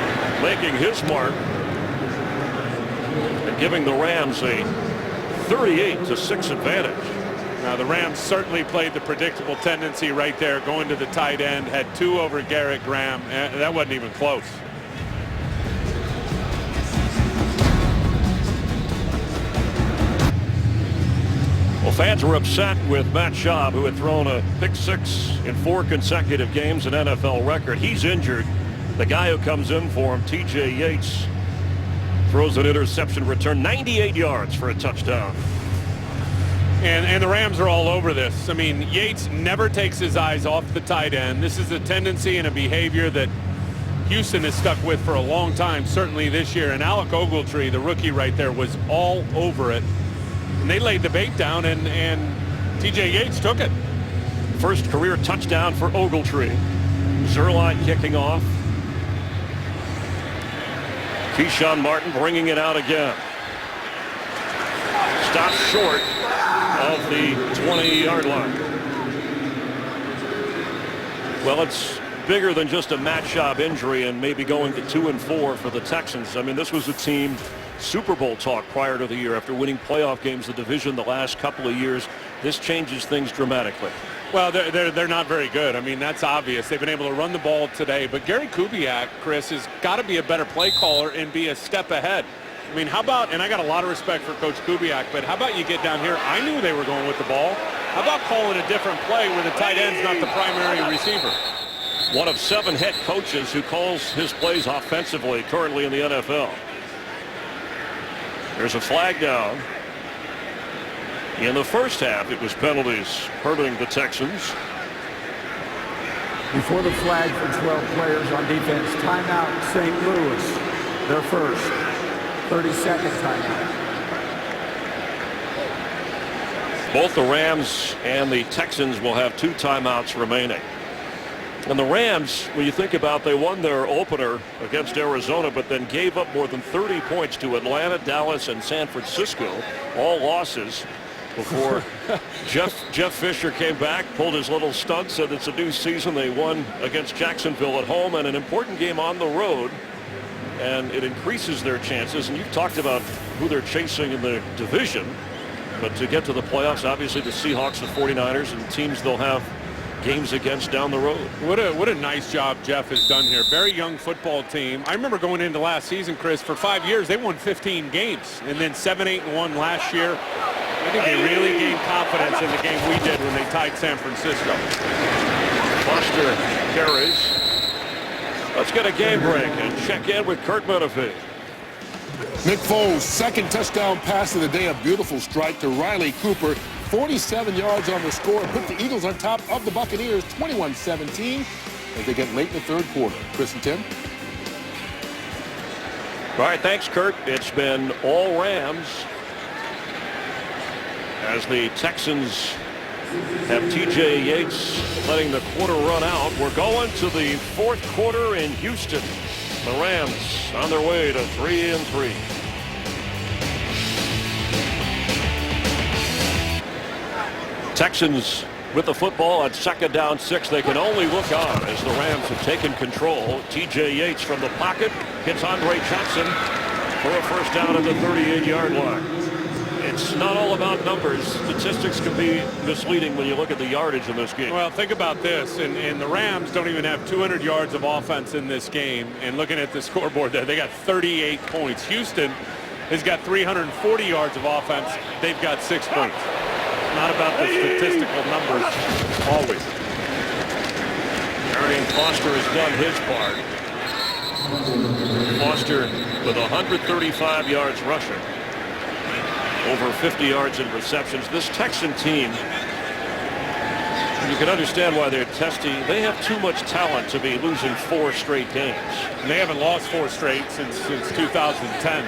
making his mark and giving the Rams a 38-6 advantage. Now the Rams certainly played the predictable tendency right there, going to the tight end, had 2 over Garrett Graham. That wasn't even close. Well, fans were upset with Matt Schaub, who had thrown a pick 6 in 4 consecutive games, an NFL record. He's injured. The guy who comes in for him, TJ Yates, throws an interception return, 98 yards for a touchdown. And the Rams are all over this. I mean, Yates never takes his eyes off the tight end. This is a tendency and a behavior that Houston is stuck with for a long time, certainly this year. And Alec Ogletree, the rookie right there, was all over it. And they laid the bait down, and TJ Yates took it. First career touchdown for Ogletree. Zerline kicking off. Keyshawn Martin bringing it out again. Stopped short of the 20-yard line. Well, it's bigger than just a Matt Schaub injury and maybe going to 2-4 for the Texans. I mean, this was a team Super Bowl talk prior to the year after winning playoff games, the division the last couple of years. This changes things dramatically. Well, they're not very good. I mean, that's obvious. They've been able to run the ball today. But Gary Kubiak, Chris, has got to be a better play caller and be a step ahead. I mean, how about, and I got a lot of respect for Coach Kubiak, but how about you get down here? I knew they were going with the ball. How about calling a different play where the tight end's not the primary receiver? One of 7 head coaches who calls his plays offensively currently in the NFL. There's a flag down. In the first half, it was penalties hurting the Texans. Before the flag for 12 players on defense, timeout St. Louis, their first 30-second timeout. Both the Rams and the Texans will have 2 timeouts remaining. And the Rams, when you think about, they won their opener against Arizona, but then gave up more than 30 points to Atlanta, Dallas, and San Francisco, all losses, before Jeff Fisher came back, pulled his little stunt, said it's a new season. They won against Jacksonville at home and an important game on the road, and it increases their chances. And you've talked about who they're chasing in the division, but to get to the playoffs, obviously the Seahawks, the 49ers, and teams they'll have games against down the road. What a nice job Jeff has done here. Very young football team. I remember going into last season, Chris, for 5 years, they won 15 games, and then 7-8-1 last year. I think they really gained confidence in the game we did when they tied San Francisco. Foster carries. Let's get a game break and check in with Kurt Menefee. Nick Foles' second touchdown pass of the day, a beautiful strike to Riley Cooper. 47 yards on the score, put the Eagles on top of the Buccaneers 21-17 as they get late in the third quarter. Chris and Tim. All right, thanks, Kurt. It's been all Rams as the Texans have TJ Yates letting the quarter run out. We're going to the fourth quarter in Houston. The Rams on their way to 3-3. Texans with the football on 2nd down 6. They can only look on as the Rams have taken control. TJ Yates from the pocket hits Andre Johnson for a first down at the 38-yard line. It's not all about numbers. Statistics can be misleading when you look at the yardage in this game. Well, think about this, and the Rams don't even have 200 yards of offense in this game. And looking at the scoreboard there, they got 38 points. Houston has got 340 yards of offense. They've got 6 points. Not about the statistical numbers always. Arian Foster has done his part. Foster with 135 yards rushing. Over 50 yards in receptions. This Texan team, you can understand why they're testy. They have too much talent to be losing 4 straight games. And they haven't lost 4 straight since 2010.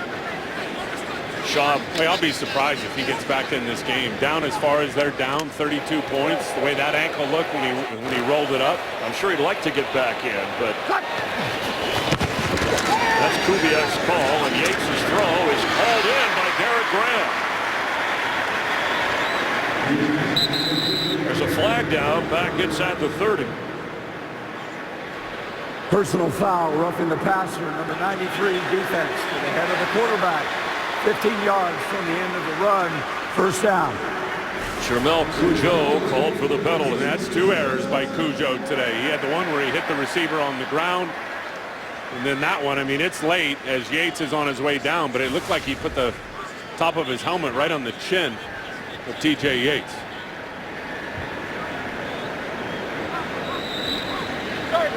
Schaub. Well, I'll be surprised if he gets back in this game. Down as far as they're down, 32 points. The way that ankle looked when he rolled it up. I'm sure he'd like to get back in, but that's Kubiak's call, and Yates' throw is called in by Garrett Graham. There's a flag down back inside the 30. Personal foul, roughing the passer, number 93 defense to the head of the quarterback. 15 yards from the end of the run, first down. Jermel Cujo called for the penalty. And that's 2 errors by Cujo today. He had the one where he hit the receiver on the ground. And then that one, I mean, it's late as Yates is on his way down, but it looked like he put the top of his helmet right on the chin of TJ Yates.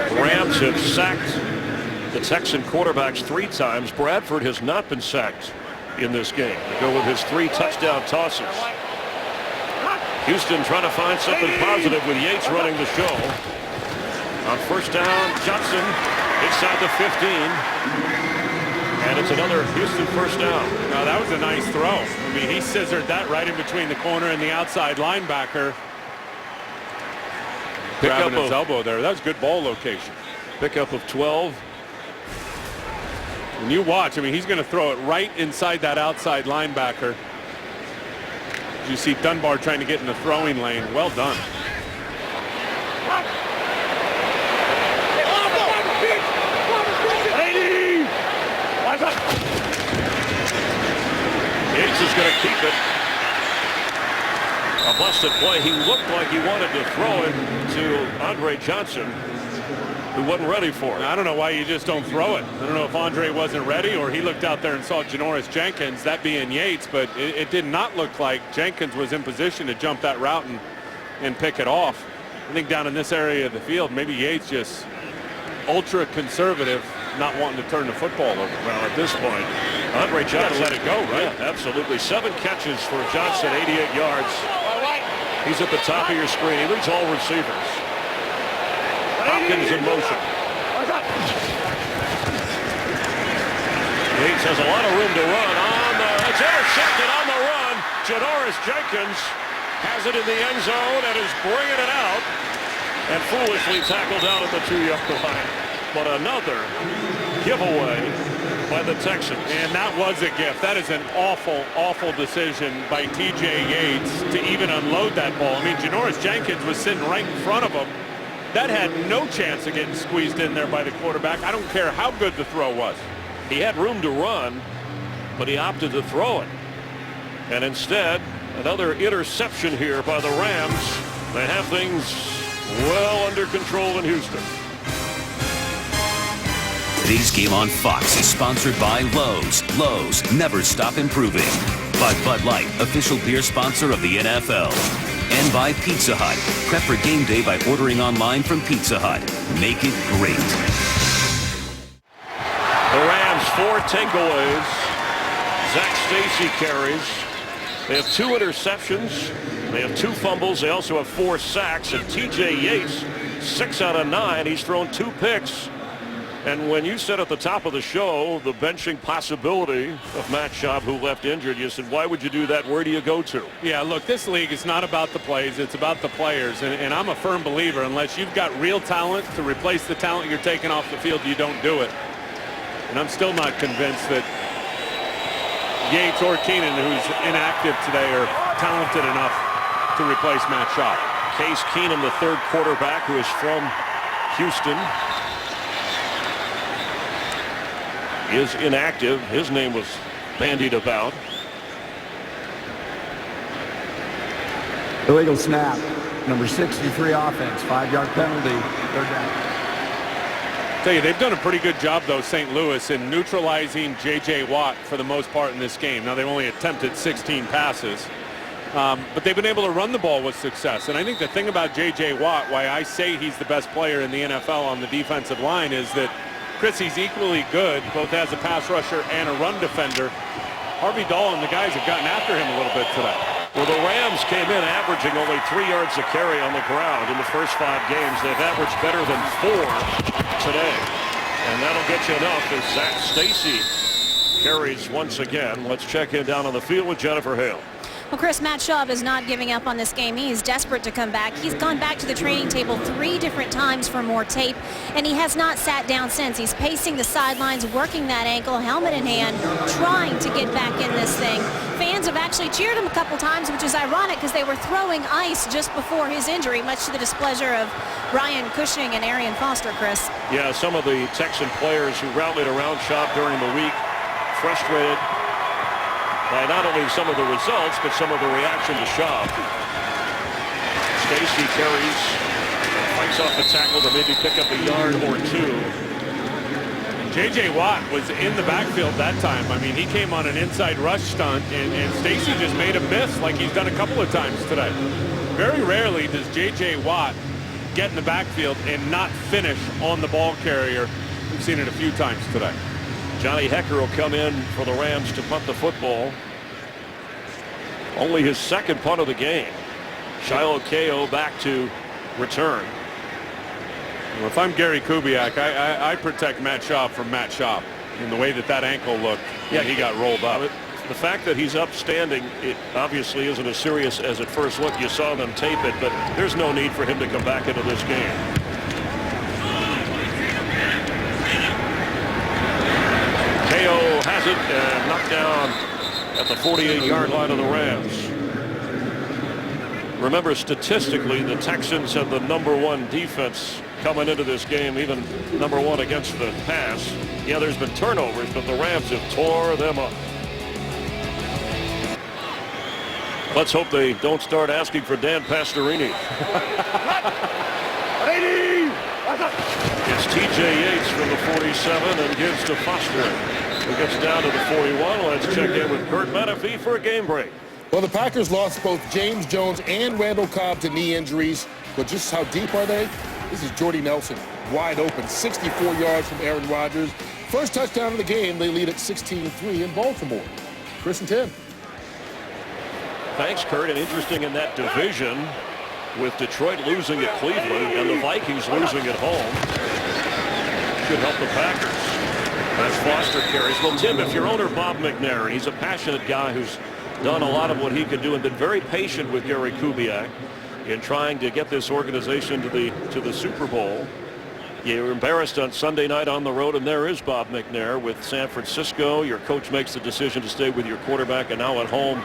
The Rams have sacked the Texan quarterbacks 3 times. Bradford has not been sacked in this game. They go with his 3 touchdown tosses. Houston trying to find something positive with Yates running the show. On first down, Johnson inside the 15. And it's another Houston first down. Now, that was a nice throw. I mean, he scissored that right in between the corner and the outside linebacker. Grabbing his elbow there. That was good ball location. Pickup of 12. When you watch, I mean, he's going to throw it right inside that outside linebacker. You see Dunbar trying to get in the throwing lane. Well done. Yates is going to keep it. A busted play. He looked like he wanted to throw it to Andre Johnson, who wasn't ready for it. I don't know why you just don't throw it. I don't know if Andre wasn't ready or he looked out there and saw Janoris Jenkins, that being Yates, but it did not look like Jenkins was in position to jump that route and pick it off. I think down in this area of the field, maybe Yates just ultra conservative, not wanting to turn the football over. Well, at this point, Andre Johnson let it go, right? Yeah, absolutely. 7 catches for Johnson, 88 yards. He's at the top of your screen. He leads all receivers. Hopkins in motion. Yates has a lot of room to run. It's intercepted on the run. Janoris Jenkins has it in the end zone and is bringing it out. And foolishly tackled out at the 2-yard line. But another giveaway by the Texans. And that was a gift. That is an awful, awful decision by TJ Yates to even unload that ball. I mean, Janoris Jenkins was sitting right in front of him. That had no chance of getting squeezed in there by the quarterback. I don't care how good the throw was. He had room to run, but he opted to throw it. And instead, another interception here by the Rams. They have things well under control in Houston. Today's game on Fox is sponsored by Lowe's. Lowe's, never stop improving. By Bud Light, official beer sponsor of the NFL. And by Pizza Hut. Prep for game day by ordering online from Pizza Hut. Make it great. The Rams 4 takeaways. Zach Stacy carries. They have 2 interceptions. They have 2 fumbles. They also have 4 sacks. And TJ Yates, 6 out of 9. He's thrown 2 picks. And when you said at the top of the show the benching possibility of Matt Schaub, who left injured, you said, why would you do that? Where do you go to? Yeah, look, this league is not about the plays. It's about the players. And I'm a firm believer, unless you've got real talent to replace the talent you're taking off the field, you don't do it. And I'm still not convinced that Yates or Keenan, who's inactive today, are talented enough to replace Matt Schaub. Case Keenum, the 3rd quarterback, who is from Houston, is inactive. His name was bandied about. Illegal snap. Number 63 offense. 5-yard penalty. 3rd down. Tell you, they've done a pretty good job, though, St. Louis, in neutralizing J.J. Watt for the most part in this game. Now, they've only attempted 16 passes, but they've been able to run the ball with success. And I think the thing about J.J. Watt, why I say he's the best player in the NFL on the defensive line, is that Chris, he's equally good, both as a pass rusher and a run defender. Harvey Dahl and the guys have gotten after him a little bit today. Well, the Rams came in averaging only 3 yards a carry on the ground in the first 5 games. They've averaged better than 4 today. And that'll get you enough as Zach Stacy carries once again. Let's check in down on the field with Jennifer Hale. Well, Chris, Matt Schaub is not giving up on this game. He is desperate to come back. He's gone back to the training table 3 different times for more tape, and he has not sat down since. He's pacing the sidelines, working that ankle, helmet in hand, trying to get back in this thing. Fans have actually cheered him a couple times, which is ironic because they were throwing ice just before his injury, much to the displeasure of Brian Cushing and Arian Foster, Chris. Yeah, some of the Texan players who rallied around Schaub during the week, frustrated by not only some of the results, but some of the reaction to Schaub. Stacy carries, fights off the tackle to maybe pick up a yard or 2. J.J. Watt was in the backfield that time. I mean, he came on an inside rush stunt, and Stacy just made him miss like he's done a couple of times today. Very rarely does J.J. Watt get in the backfield and not finish on the ball carrier. We've seen it a few times today. Johnny Hecker will come in for the Rams to punt the football. Only his 2nd punt of the game. Shiloh Ko back to return. Well, if I'm Gary Kubiak, I protect Matt Schaub from Matt Schaub in the way that ankle looked. Yeah, he got rolled up. The fact that he's upstanding, it obviously isn't as serious as at first look. You saw them tape it, but there's no need for him to come back into this game. Ko has it and knocked down at the 48-yard line of the Rams. Remember, statistically, the Texans had the #1 defense coming into this game, even #1 against the pass. Yeah, there's been turnovers, but the Rams have tore them up. Let's hope they don't start asking for Dan Pastorini. It's TJ Yates from the 47 and gives to Foster, who gets down to the 41. Let's check in with Kurt Menefee for a game break. Well, the Packers lost both James Jones and Randall Cobb to knee injuries, but just how deep are they? This is Jordy Nelson, wide open, 64 yards from Aaron Rodgers. First touchdown of the game, they lead at 16-3 in Baltimore. Chris and Tim. Thanks, Kurt. And interesting in that division, with Detroit losing at Cleveland and the Vikings losing at home, should help the Packers. As Foster carries. Well, Tim, if you're owner Bob McNair, and he's a passionate guy who's done a lot of what he could do and been very patient with Gary Kubiak in trying to get this organization to the Super Bowl. You're embarrassed on Sunday night on the road, and there is Bob McNair with San Francisco. Your coach makes the decision to stay with your quarterback, and now at home,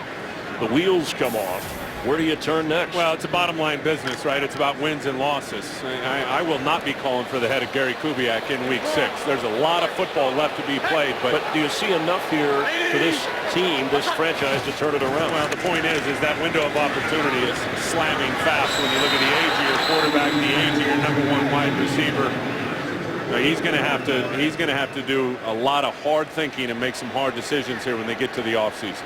the wheels come off. Where do you turn next? Well, it's a bottom line business, right? It's about wins and losses. I will not be calling for the head of Gary Kubiak in week 6. There's a lot of football left to be played. But do you see enough here for this team, this franchise, to turn it around? Well, the point is that window of opportunity is slamming fast when you look at the age of your quarterback, the age of your #1 wide receiver. He's going to have to do a lot of hard thinking and make some hard decisions here when they get to the offseason.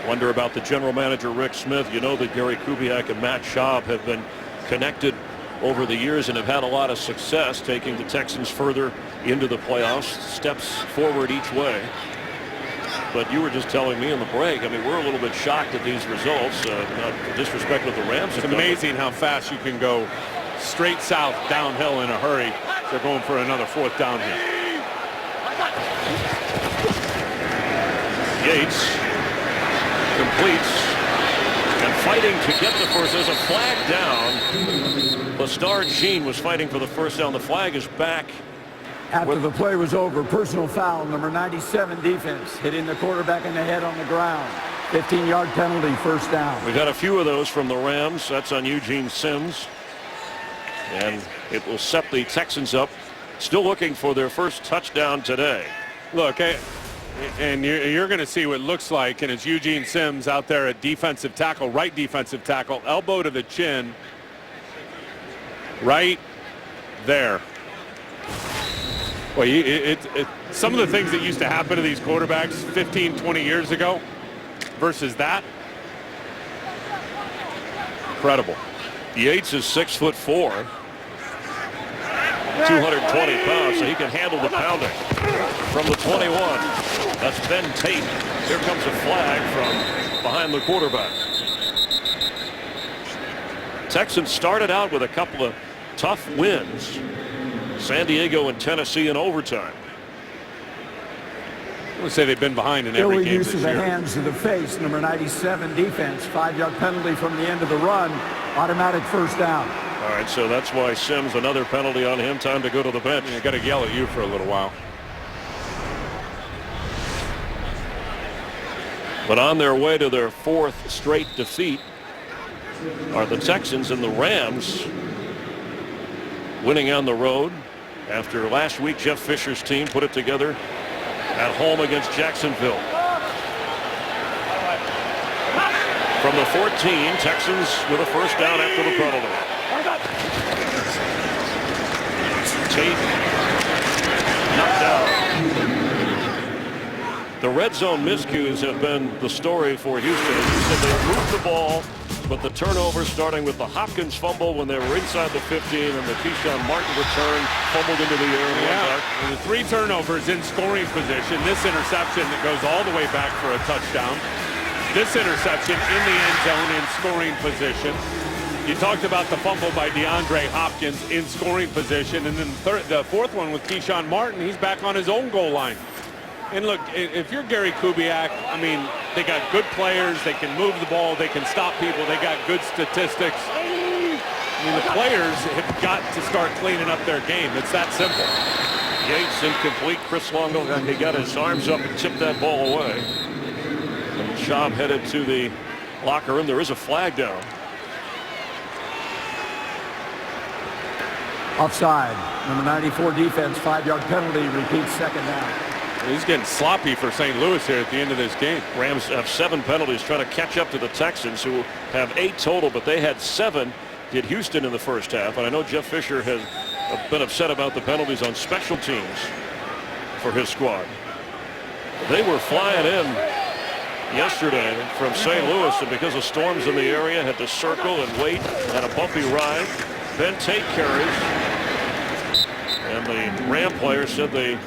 Wonder about the general manager, Rick Smith. You know that Gary Kubiak and Matt Schaub have been connected over the years and have had a lot of success taking the Texans further into the playoffs, steps forward each way. But you were just telling me in the break, I mean, we're a little bit shocked at these results. Not disrespectful to the Rams. It's amazing how fast you can go straight south downhill in a hurry. They're going for another 4th down here. Yates completes and fighting to get the first. There's a flag down. Bastard Jean was fighting for the first down. The flag is back. After the play was over, personal foul, number 97 defense, hitting the quarterback in the head on the ground. 15-yard penalty, first down. We've had a few of those from the Rams. That's on Eugene Sims. And it will set the Texans up. Still looking for their first touchdown today. Look, and you're going to see what it looks like, and it's Eugene Sims out there at defensive tackle, right defensive tackle, elbow to the chin, right there. Well, some of the things that used to happen to these quarterbacks 15, 20 years ago versus that, incredible. Yates is 6'4", 220 pounds, so he can handle the pounding. From the 21, that's Ben Tate. Here comes a flag from behind the quarterback. Texans started out with a couple of tough wins. San Diego and Tennessee in overtime. I would say they've been behind in every game use this of the year. hands to the face, number 97 defense, 5-yard penalty from the end of the run, automatic first down. All right, so that's why Sims, another penalty on him, time to go to the bench. I got to yell at you for a little while. But on their way to their 4th straight defeat are the Texans, and the Rams winning on the road after last week. Jeff Fisher's team put it together at home against Jacksonville. From the 14, Texans with a first down after the penalty. Tate knocked down. The red zone miscues have been the story for Houston. As you said, they moved the ball, but the turnover, starting with the Hopkins fumble when they were inside the 15, and the Keyshawn Martin return, fumbled into the air. And the 3 turnovers in scoring position. This interception that goes all the way back for a touchdown. This interception in the end zone in scoring position. You talked about the fumble by DeAndre Hopkins in scoring position, and then the 4th one with Keyshawn Martin. He's back on his own goal line. And look, if you're Gary Kubiak, I mean, they got good players. They can move the ball. They can stop people. They got good statistics. I mean, the players have got to start cleaning up their game. It's that simple. Yates incomplete. Chris Longo, he got his arms up and tipped that ball away. And Schaub headed to the locker room. There is a flag down. Offside, number 94 defense, 5-yard penalty, repeats second down. He's getting sloppy for St. Louis here at the end of this game. Rams have 7 penalties, trying to catch up to the Texans, who have 8 total, but they had 7. Did Houston in the first half. And I know Jeff Fisher has been upset about the penalties on special teams for his squad. They were flying in yesterday from St. Louis, and because of storms in the area, had to circle and wait, had a bumpy ride. Ben Tate carries. And the Ram players said they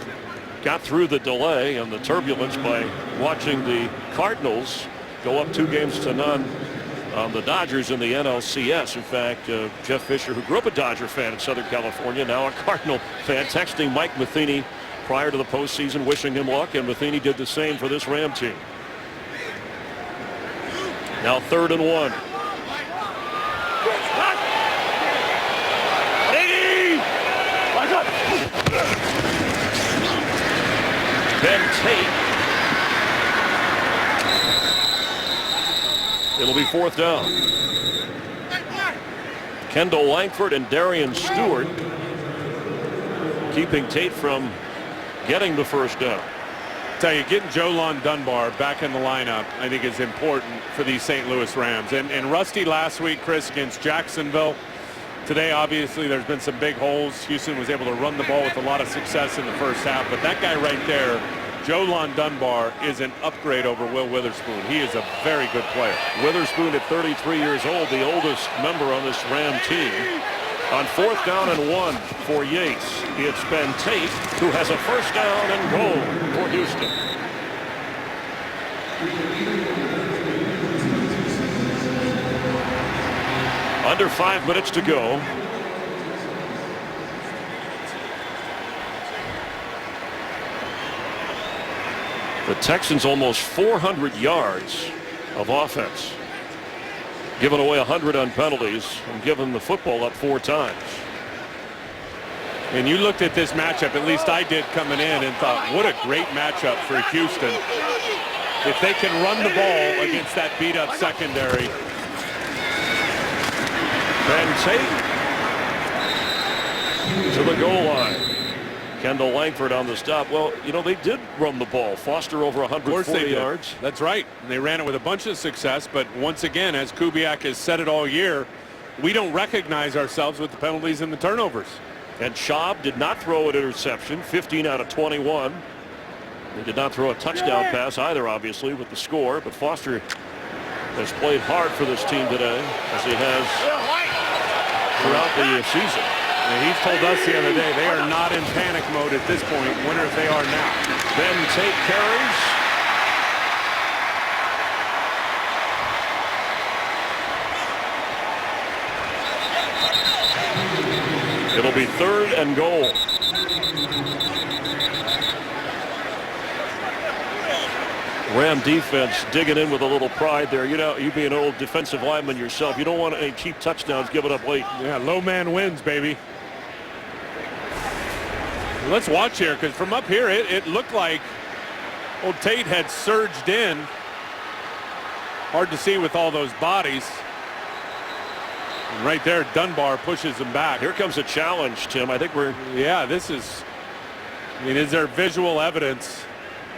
got through the delay and the turbulence by watching the Cardinals go up 2-0 on the Dodgers in the NLCS. In fact, Jeff Fisher, who grew up a Dodger fan in Southern California, now a Cardinal fan, texting Mike Matheny prior to the postseason, wishing him luck, and Matheny did the same for this Ram team. Now 3rd and 1. Ben Tate It'll be 4th down. Kendall Langford and Darian Stewart keeping Tate from getting the 1st down. Tell you, getting Jolon Dunbar back in the lineup, I think, is important for these St. Louis Rams. And Rusty last week, Chris, against Jacksonville. Today, obviously, there's been some big holes. Houston was able to run the ball with a lot of success in the first half. But that guy right there, Jolon Dunbar, is an upgrade over Will Witherspoon. He is a very good player. Witherspoon at 33 years old, the oldest member on this Ram team. On 4th down and 1 for Yates, it's been Tate who has a 1st down and goal for Houston. Under 5 minutes to go. The Texans almost 400 yards of offense. Given away 100 on penalties and given the football up 4 times. And you looked at this matchup, at least I did coming in, and thought, what a great matchup for Houston. If they can run the ball against that beat-up secondary. Ben Tate to the goal line. Kendall Langford on the stop. Well, you know, they did run the ball. Foster over 140 yards. That's right. They ran it with a bunch of success, but once again, as Kubiak has said it all year, we don't recognize ourselves with the penalties and the turnovers. And Schaub did not throw an interception, 15 out of 21. He did not throw a touchdown pass either, obviously, with the score, but Foster has played hard for this team today, as he has throughout the season. And he's told us the other day they are not in panic mode at this point. Wonder if they are now. Ben Tate carries. It'll be 3rd and goal. Ram defense digging in with a little pride there. You know, you being an old defensive lineman yourself, you don't want any cheap touchdowns given up late. Yeah, low man wins, baby. Let's watch here, because from up here, it looked like old Tate had surged in. Hard to see with all those bodies. And right there, Dunbar pushes him back. Here comes a challenge, Tim. I think we're... Yeah, this is... I mean, is there visual evidence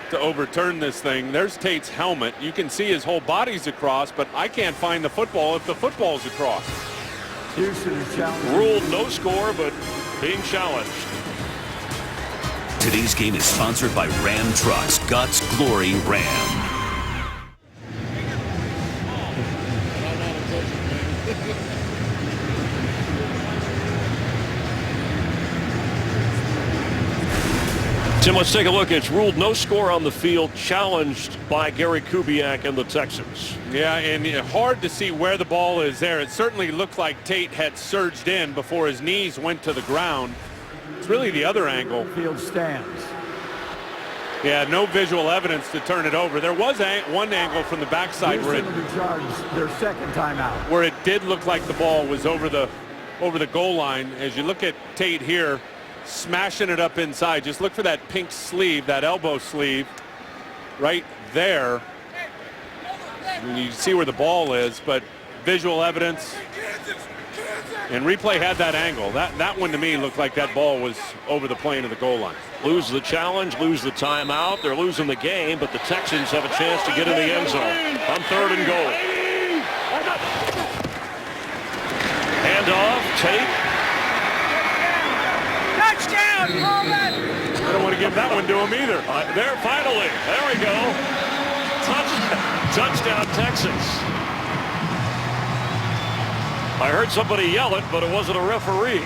to overturn this thing? There's Tate's helmet. You can see his whole body's across, but I can't find the football if the football's across. Houston is challenged. Ruled no score, but being challenged. Today's game is sponsored by Ram Trucks, Guts, Glory, Ram. Tim, let's take a look. It's ruled no score on the field, challenged by Gary Kubiak and the Texans. Yeah, and hard to see where the ball is there. It certainly looked like Tate had surged in before his knees went to the ground. It's really the other angle. Field stands. Yeah, no visual evidence to turn it over. There was one angle from the backside where Houston will be charged their 2nd timeout. Where it did look like the ball was over the goal line. As you look at Tate here, smashing it up inside. Just look for that pink sleeve, that elbow sleeve, right there. And you see where the ball is, but visual evidence. And replay had that angle. That one to me looked like that ball was over the plane of the goal line. Lose the challenge, lose the timeout. They're losing the game, but the Texans have a chance to get in the end zone on 3rd and goal. Hand off, Tate. Touchdown! I don't want to give that one to him either. There, finally. There we go. Touchdown, Texans. I heard somebody yell it, but it wasn't a referee.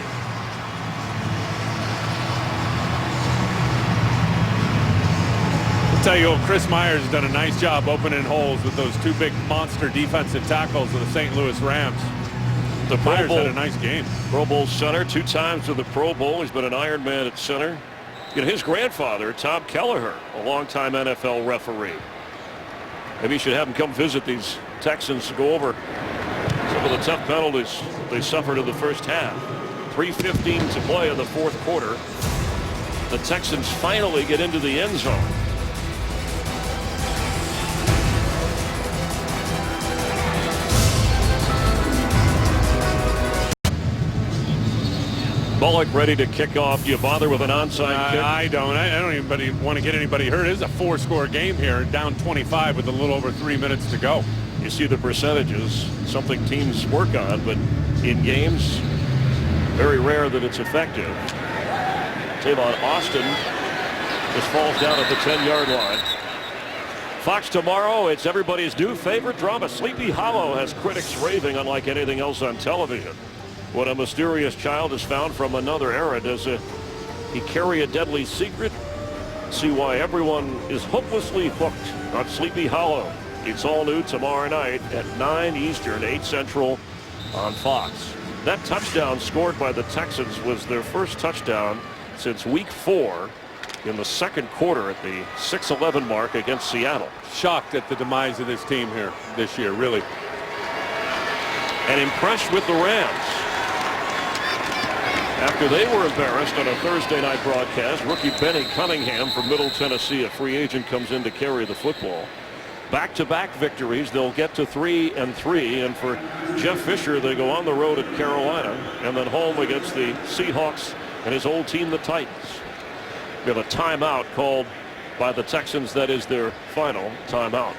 I'll tell you, old Chris Myers has done a nice job opening holes with those 2 big monster defensive tackles of the St. Louis Rams. The Pro Bowl, had a nice game. Pro Bowl center, 2 times to the Pro Bowl. He's been an Iron Man at center. You know, his grandfather, Tom Kelleher, a longtime NFL referee. Maybe you should have him come visit these Texans to go over some of the tough penalties they suffered in the first half. 3:15 to play in the 4th quarter. The Texans finally get into the end zone. Bullock ready to kick off. Do you bother with an onside kick? I don't even want to get anybody hurt. It is a 4-score game here, down 25 with a little over 3 minutes to go. You see the percentages, something teams work on, but in games, very rare that it's effective. Tavon Austin just falls down at the 10-yard line. Fox tomorrow, it's everybody's new favorite drama. Sleepy Hollow has critics raving unlike anything else on television. When a mysterious child is found from another era, does he carry a deadly secret? See why everyone is hopelessly hooked on Sleepy Hollow. It's all new tomorrow night at 9 Eastern, 8 Central on Fox. That touchdown scored by the Texans was their first touchdown since week 4 in the second quarter at the 6:11 mark against Seattle. Shocked at the demise of this team here this year, really. And impressed with the Rams. After they were embarrassed on a Thursday night broadcast, rookie Benny Cunningham from Middle Tennessee, a free agent, comes in to carry the football. Back-to-back victories, they'll get to 3-3, and for Jeff Fisher, they go on the road at Carolina and then home against the Seahawks and his old team, the Titans. We have a timeout called by the Texans. That is their final timeout.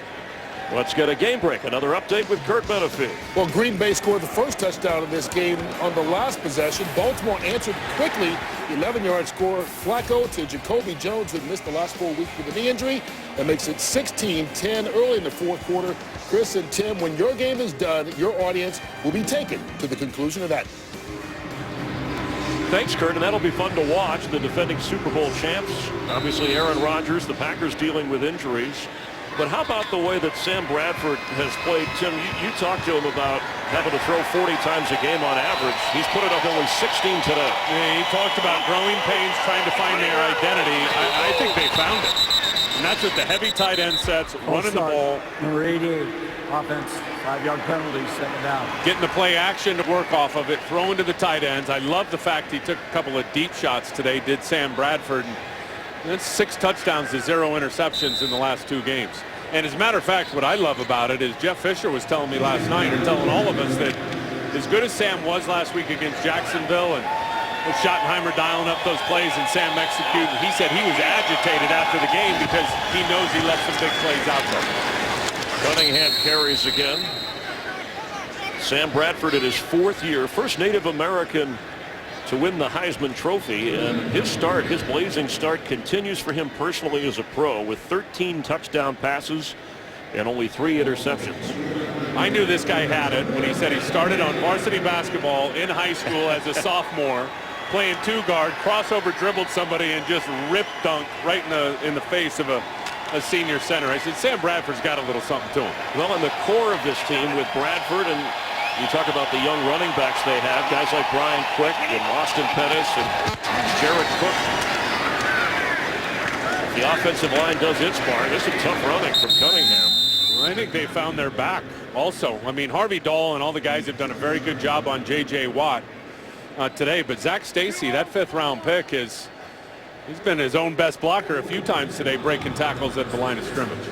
Let's get a game break. Another update with Kurt Benefield. Well, Green Bay scored the first touchdown in this game on the last possession. Baltimore answered quickly. 11-yard score. Flacco to Jacoby Jones, who missed the last 4 weeks with a knee injury. That makes it 16-10 early in the fourth quarter. Chris and Tim, when your game is done, your audience will be taken to the conclusion of that. Thanks, Kurt, and that'll be fun to watch. The defending Super Bowl champs, obviously Aaron Rodgers, the Packers dealing with injuries. But how about the way that Sam Bradford has played? Tim, you talked to him about having to throw 40 times a game on average. He's put it up only 16 today. Yeah, he talked about growing pains, trying to find their identity. I think they found it. And that's with the heavy tight end sets, running the ball. Number 88, offense, 5-yard penalty, second down. Getting the play action to work off of it, throwing to the tight ends. I love the fact he took a couple of deep shots today, did Sam Bradford. And that's 6 touchdowns to 0 interceptions in the last 2 games. And as a matter of fact, what I love about it is Jeff Fisher was telling me last night, or telling all of us, that as good as Sam was last week against Jacksonville, and with Schottenheimer dialing up those plays and Sam executing, he said he was agitated after the game because he knows he left some big plays out there. Cunningham carries again. Sam Bradford in his 4th year, first Native American to win the Heisman Trophy, and his blazing start continues for him personally as a pro with 13 touchdown passes and only 3 interceptions. I knew this guy had it when he said he started on varsity basketball in high school as a sophomore, playing 2-guard, crossover dribbled somebody and just rip dunked right in the face of a senior center. I said, Sam Bradford's got a little something to him. Well, in the core of this team with Bradford, and you talk about the young running backs they have, guys like Brian Quick and Austin Pettis and Jared Cook. The offensive line does its part. This is tough running from Cunningham. Well, I think they found their back also. I mean, Harvey Dahl and all the guys have done a very good job on J.J. Watt today, but Zach Stacy, that 5th-round pick, he's been his own best blocker a few times today, breaking tackles at the line of scrimmage.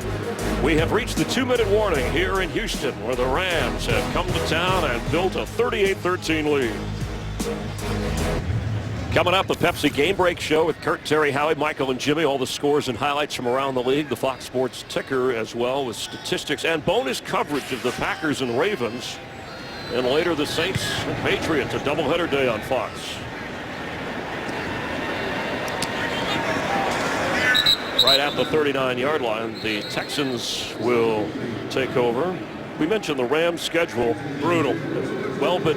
We have reached the 2-minute warning here in Houston, where the Rams have come to town and built a 38-13 lead. Coming up, the Pepsi Game Break Show with Kurt, Terry, Howie, Michael, and Jimmy. All the scores and highlights from around the league. The Fox Sports ticker as well, with statistics and bonus coverage of the Packers and Ravens. And later, the Saints and Patriots, a doubleheader day on Fox. Right at the 39-yard line, the Texans will take over. We mentioned the Rams' schedule, brutal. Well, but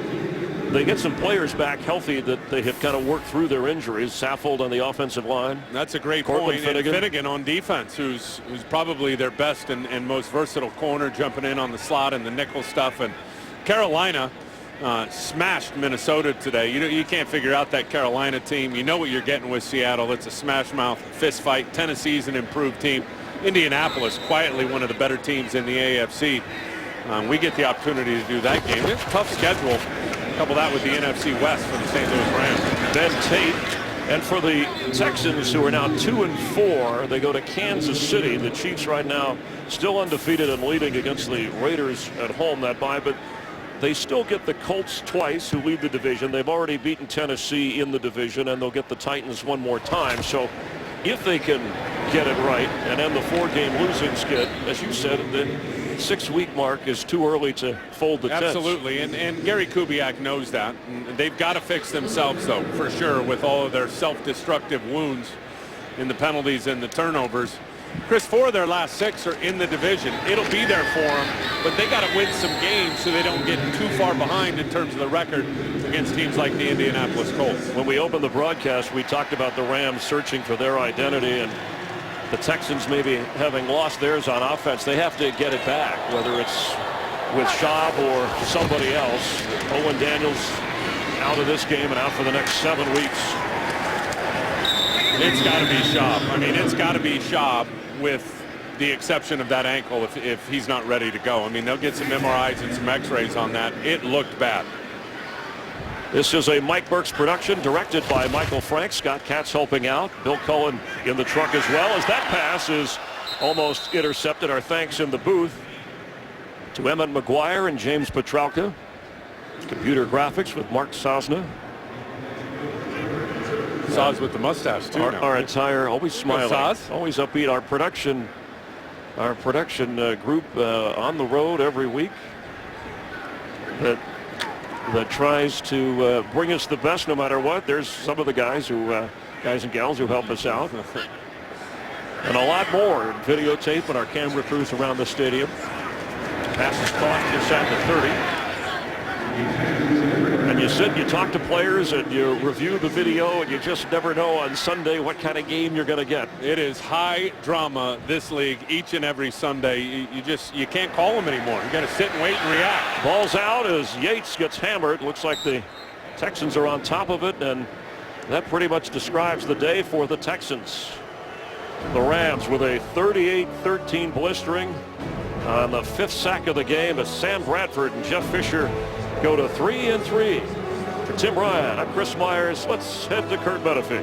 they get some players back healthy that they have kind of worked through their injuries. Saffold on the offensive line. That's a great point. And Finnegan on defense, who's probably their best and most versatile corner, jumping in on the slot and the nickel stuff. And Carolina smashed Minnesota today. You can't figure out that Carolina team. You know what you're getting with Seattle. It's a smash mouth fist fight. Tennessee's an improved team. Indianapolis, quietly one of the better teams in the AFC. We get the opportunity to do that game. It's a tough schedule. Couple that with the NFC West for the St. Louis Rams. Ben Tate. And for the Texans, who are now 2-4, they go to Kansas City. The Chiefs right now still undefeated and leading against the Raiders at home, that bye. But They still get the Colts twice, who lead the division. They've already beaten Tennessee in the division, and they'll get the Titans one more time. So if they can get it right and end the 4-game losing skid, as you said, the 6-week mark is too early to fold the tents. Absolutely, and Gary Kubiak knows that. And they've got to fix themselves, though, for sure, with all of their self-destructive wounds in the penalties and the turnovers. Chris, 4 of their last 6 are in the division. It'll be there for them, but they got to win some games so they don't get too far behind in terms of the record against teams like the Indianapolis Colts. When we opened the broadcast, we talked about the Rams searching for their identity, and the Texans maybe having lost theirs on offense. They have to get it back, whether it's with Schaub or somebody else. Owen Daniels out of this game and out for the next 7 weeks. It's got to be Schaub. I mean, it's got to be Schaub, with the exception of that ankle if he's not ready to go. I mean, they'll get some MRIs and some x-rays on that. It looked bad. This is a Mike Burks production, directed by Michael Frank. Scott Katz helping out. Bill Cullen in the truck as well, as that pass is almost intercepted. Our thanks in the booth to Emmett McGuire and James Petralka. Computer graphics with Mark Sosna. Saz with the mustache too. Our entire, always smiling, always upbeat. Our production group on the road every week that tries to bring us the best no matter what. There's some of the guys and gals who help us out, and a lot more videotape and our camera crews around the stadium. Pass is caught just at the 30. And you sit and you talk to players and you review the video, and you just never know on Sunday what kind of game you're going to get. It is high drama, this league, each and every Sunday. You can't call them anymore. You got to sit and wait and react. Ball's out as Yates gets hammered. Looks like the Texans are on top of it, and that pretty much describes the day for the Texans. The Rams with a 38-13 blistering on the 5th sack of the game, as Sam Bradford and Jeff Fisher go to 3-3. For Tim Ryan, I'm Chris Myers. Let's head to Kurt Menefee.